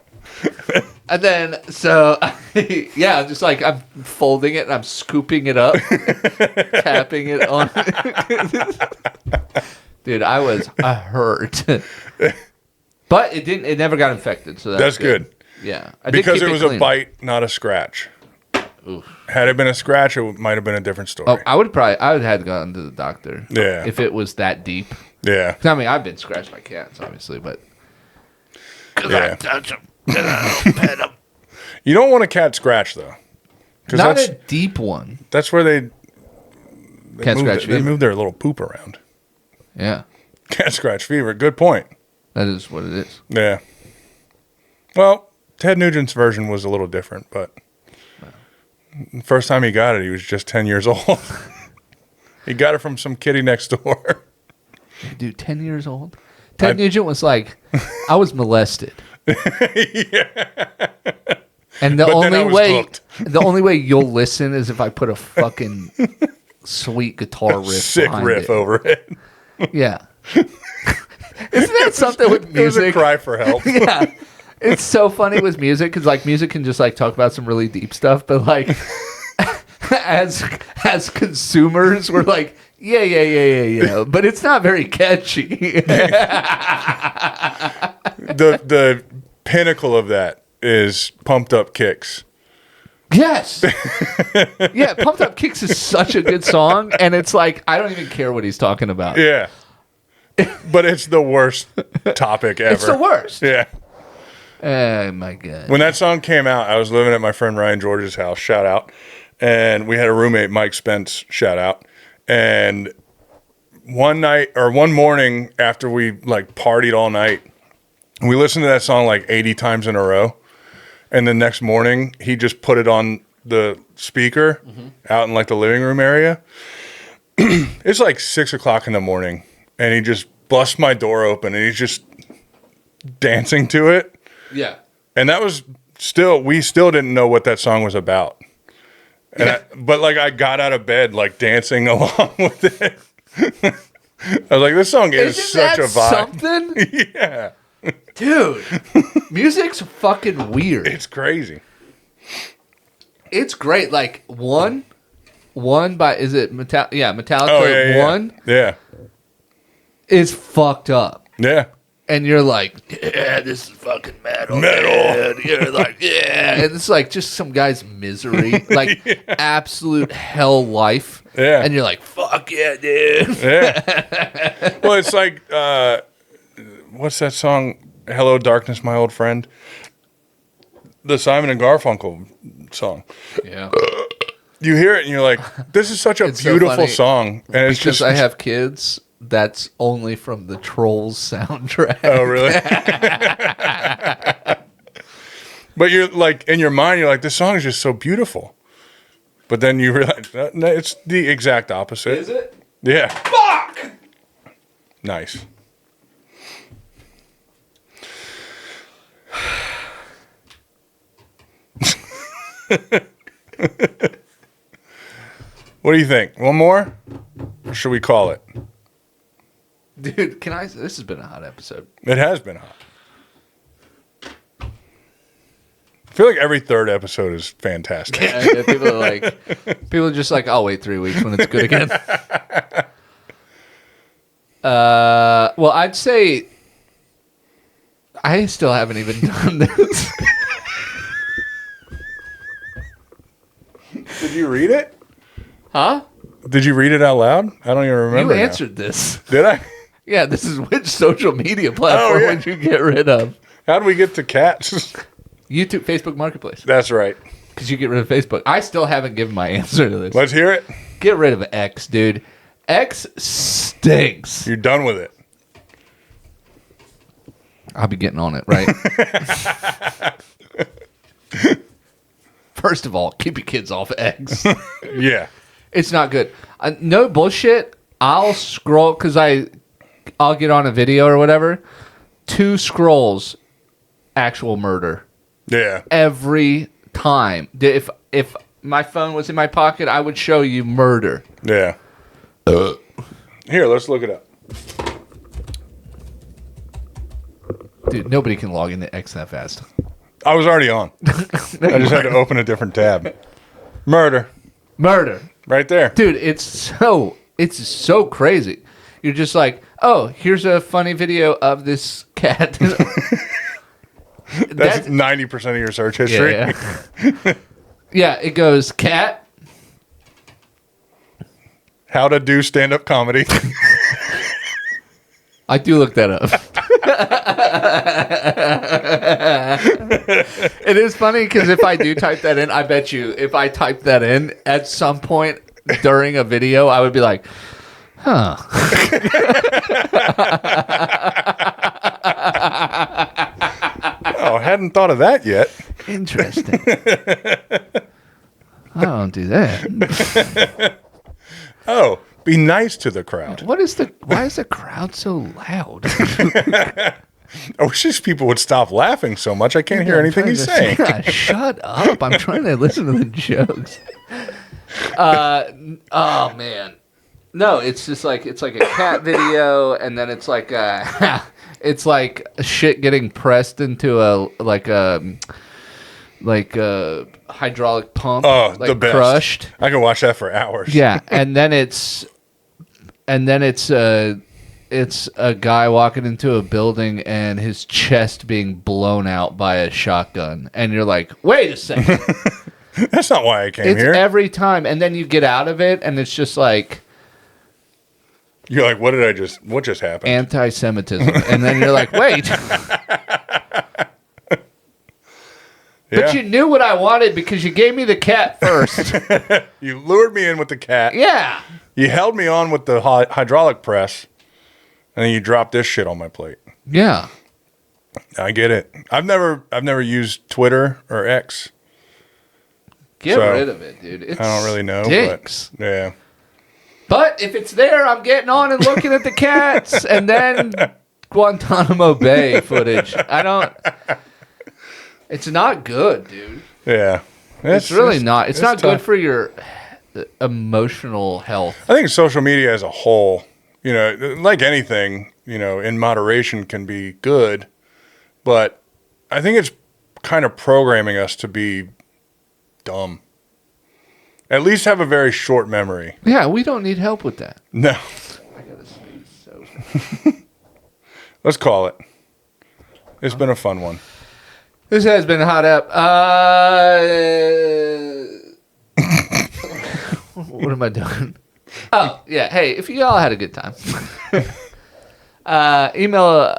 And then, so, yeah, just like I'm folding it and I'm scooping it up, tapping it on. Dude, I was hurt. But it never got infected, so that's good. Yeah. Because it was a bite, not a scratch. Oof. Had it been a scratch, it might have been a different story. Oh, I would have gone to the doctor. Yeah. If it was that deep. Yeah. I mean, I've been scratched by cats, obviously, but. Because I touch them. Pet them. You don't want a cat scratch, though. Not a deep one. That's where they move their little poop around. Yeah. Cat scratch fever. Good point. That is what it is. Yeah. Well, Ted Nugent's version was a little different, but the first time he got it, he was just 10 years old. He got it from some kitty next door. Dude, 10 years old? Ted Nugent was like, I was molested. Yeah. And the only way you'll listen is if I put a fucking sweet guitar riff sick riff it. over it. Yeah. Isn't that something with music? It was a cry for help. Yeah. It's so funny with music because like music can just like talk about some really deep stuff, but like as consumers we're like yeah, but it's not very catchy. The pinnacle of that is Pumped Up Kicks. Yes. Yeah, Pumped Up Kicks is such a good song, and it's like I don't even care what he's talking about. Yeah. But it's the worst topic ever. It's the worst. Yeah. Oh my God. When that song came out, I was living at my friend Ryan George's house, shout out. And we had a roommate, Mike Spence, shout out. And one morning after we like partied all night, we listened to that song like 80 times in a row. And the next morning, he just put it on the speaker out in like the living room area. It's like 6 o'clock in the morning. And he just busts my door open and he's just dancing to it. Yeah. And that was we still didn't know what that song was about. And but like I got out of bed like dancing along with it. I was like, this song is such a vibe. Something? Yeah. Dude, music's fucking weird. It's crazy. It's great. Like one by is it Metallica? Yeah, Metallica. Oh, yeah. One. Yeah. Is fucked up. Yeah. And you're like, yeah, this is fucking metal. Metal. Dude. You're like, yeah. And it's like just some guy's misery. Like absolute hell life. Yeah. And you're like, fuck yeah, dude. Yeah. Well, it's like, what's that song? Hello, Darkness, My Old Friend. The Simon and Garfunkel song. Yeah. You hear it and you're like, this is such a beautiful song. And it's because just. I have kids. That's only from the Trolls soundtrack. Oh, really? But you're like, in your mind, you're like, this song is just so beautiful. But then you realize, no, it's the exact opposite. Is it? Yeah. Fuck! Nice. What do you think? One more? Or should we call it? Dude, this has been a hot episode. It has been hot. I feel like every third episode is fantastic. Yeah, people are just like, I'll wait 3 weeks when it's good again. Well, I'd say I still haven't even done this. Did you read it? Huh? Did you read it out loud? I don't even remember. You answered this. Did I? Yeah, this is which social media platform would you get rid of? How do we get to cats? YouTube, Facebook Marketplace. That's right. Because you get rid of Facebook. I still haven't given my answer to this. Let's hear it. Get rid of X, dude. X stinks. You're done with it. I'll be getting on it, right? First of all, keep your kids off X. Yeah. It's not good. No bullshit. I'll scroll because I'll get on a video or whatever. 2 scrolls, actual murder. Yeah. Every time. If my phone was in my pocket, I would show you murder. Yeah. Here, let's look it up. Dude, nobody can log into X that fast. I was already on. I just had to open a different tab. Murder. Right there. Dude, it's so crazy. You're just like, oh, here's a funny video of this cat. That's 90% of your search history. Yeah. Yeah, it goes cat. How to do stand-up comedy. I do look that up. It is funny because if I do type that in, I bet you if I type that in at some point during a video, I would be like, huh. Oh, I hadn't thought of that yet. Interesting. I don't do that. Oh, be nice to the crowd. Why is the crowd so loud? I wish these people would stop laughing so much. I can't hear anything he's saying. Shut up. I'm trying to listen to the jokes. Oh, man. No, it's just like, it's like a cat video, and then it's like, it's like shit getting pressed into a hydraulic pump. Oh, like the best. Crushed. I can watch that for hours. Yeah, and then it's a guy walking into a building and his chest being blown out by a shotgun, and you're like, wait a second. That's not why I came here. Every time, and then you get out of it, and it's just like, you're like, what just happened? Anti-Semitism, and then you're like, wait. But you knew what I wanted because you gave me the cat first. You lured me in with the cat. Yeah. You held me on with the hydraulic press, and then you dropped this shit on my plate. Yeah. I get it. I've never used Twitter or X. Get rid of it, dude. I don't really know. Stinks. But yeah. But if it's there, I'm getting on and looking at the cats, and then Guantanamo Bay footage. It's not good, dude. Yeah. It's really not. It's not good for your emotional health. I think social media as a whole, like anything, in moderation can be good, but I think it's kind of programming us to be dumb. At least have a very short memory. Yeah, we don't need help with that. No. I gotta sneeze so fast. Let's call it. It's been a fun one. This has been Hot Up. What am I doing? Oh, yeah. Hey, if you all had a good time, email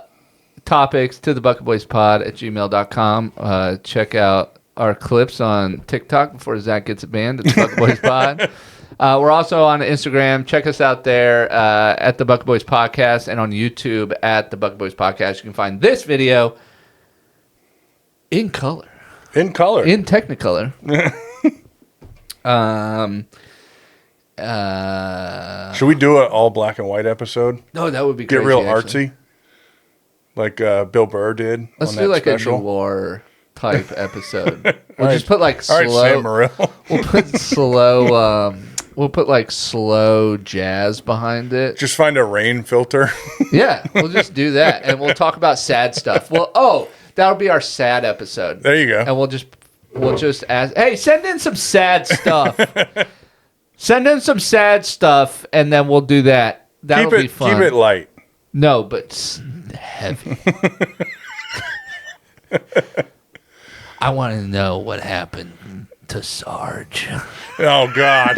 topics to thebucketboyspod@gmail.com. Check out our clips on TikTok before Zach gets it banned. It's Bucket Boys Pod. We're also on Instagram. Check us out there at the Bucket Boys Podcast, and on YouTube at the Bucket Boys Podcast. You can find this video in color. In Technicolor. Should we do an all black and white episode? No, that would be Get crazy, real actually. artsy, like Bill Burr did. Let's on do that like special. a noir type episode. We'll just put like All right, slow. Sam Morril. We'll put slow. We'll put like slow jazz behind it. Just find a rain filter. Yeah, we'll just do that, and we'll talk about sad stuff. That'll be our sad episode. There you go. And we'll just ask, hey, send in some sad stuff. Send in some sad stuff, and then we'll do that. That'll be fun. Keep it light. No, but heavy. I want to know what happened to Sarge. Oh, God.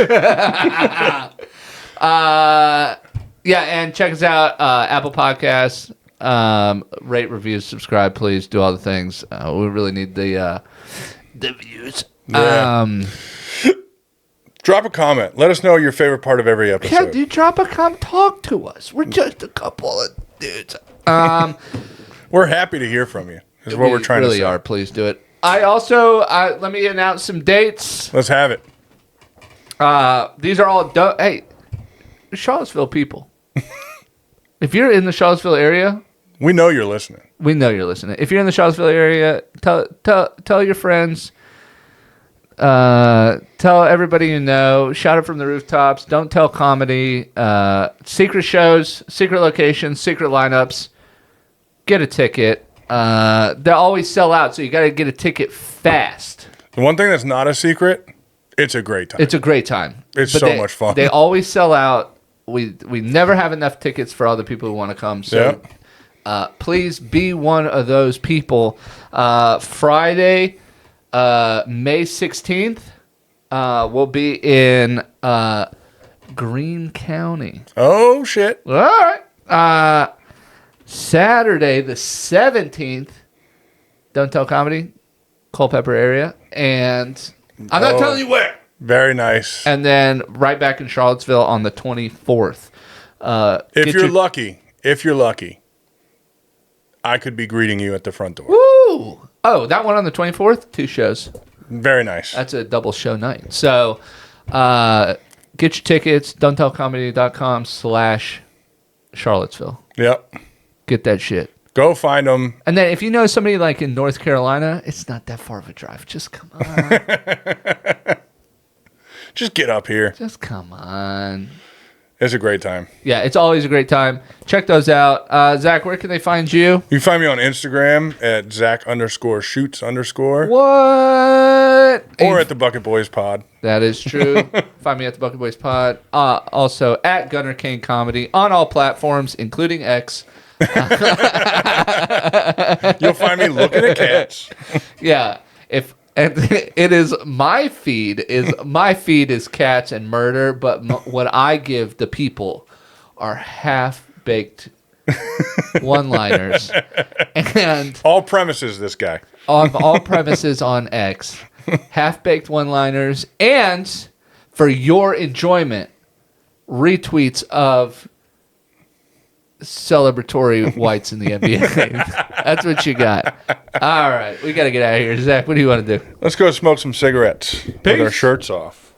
Yeah, and check us out, Apple Podcasts. Rate, reviews, subscribe, please. Do all the things. We really need the views. Yeah. Drop a comment. Let us know your favorite part of every episode. Yeah, dude, drop a comment. Talk to us. We're just a couple of dudes. We're happy to hear from you. Is what we're trying to say. We really are. Please do it. I also let me announce some dates. Let's have it. These are all hey, Charlottesville people. If you're in the Charlottesville area, we know you're listening. We know you're listening. If you're in the Charlottesville area, tell your friends. Tell everybody you know. Shout it from the rooftops. Don't tell comedy. Secret shows, secret locations, secret lineups. Get a ticket. They always sell out, so you got to get a ticket fast. The one thing that's not a secret, it's a great time. It's a great time. It's so much fun. They always sell out. We never have enough tickets for all the people who want to come. So please be one of those people. Friday, May 16th, we'll be in Greene County. Oh, shit. All right. Saturday, the 17th, Don't Tell Comedy, Culpeper area. And I'm not telling you where. Very nice. And then right back in Charlottesville on the 24th. If you're lucky, I could be greeting you at the front door. Woo! Oh, that one on the 24th? 2 shows. Very nice. That's a double show night. So get your tickets, don'ttellcomedy.com/Charlottesville. Yep. Get that shit. Go find them. And then if you know somebody like in North Carolina, it's not that far of a drive. Just come on. Just get up here. Just come on. It's a great time. Yeah, it's always a great time. Check those out. Zach, where can they find you? You can find me on Instagram at Zach_shoots_. What? Or at the Bucket Boys Pod. That is true. Find me at the Bucket Boys Pod. Also at Gunnar Cain Comedy on all platforms, including X. You'll find me looking at cats. Yeah. And it is my feed is cats and murder, but what I give the people are half-baked one-liners. And all premises, this guy. On all premises on X. Half-baked one-liners. And for your enjoyment, retweets of celebratory whites in the NBA. That's what you got. All right. We got to get out of here. Zach, what do you want to do? Let's go smoke some cigarettes with our shirts off.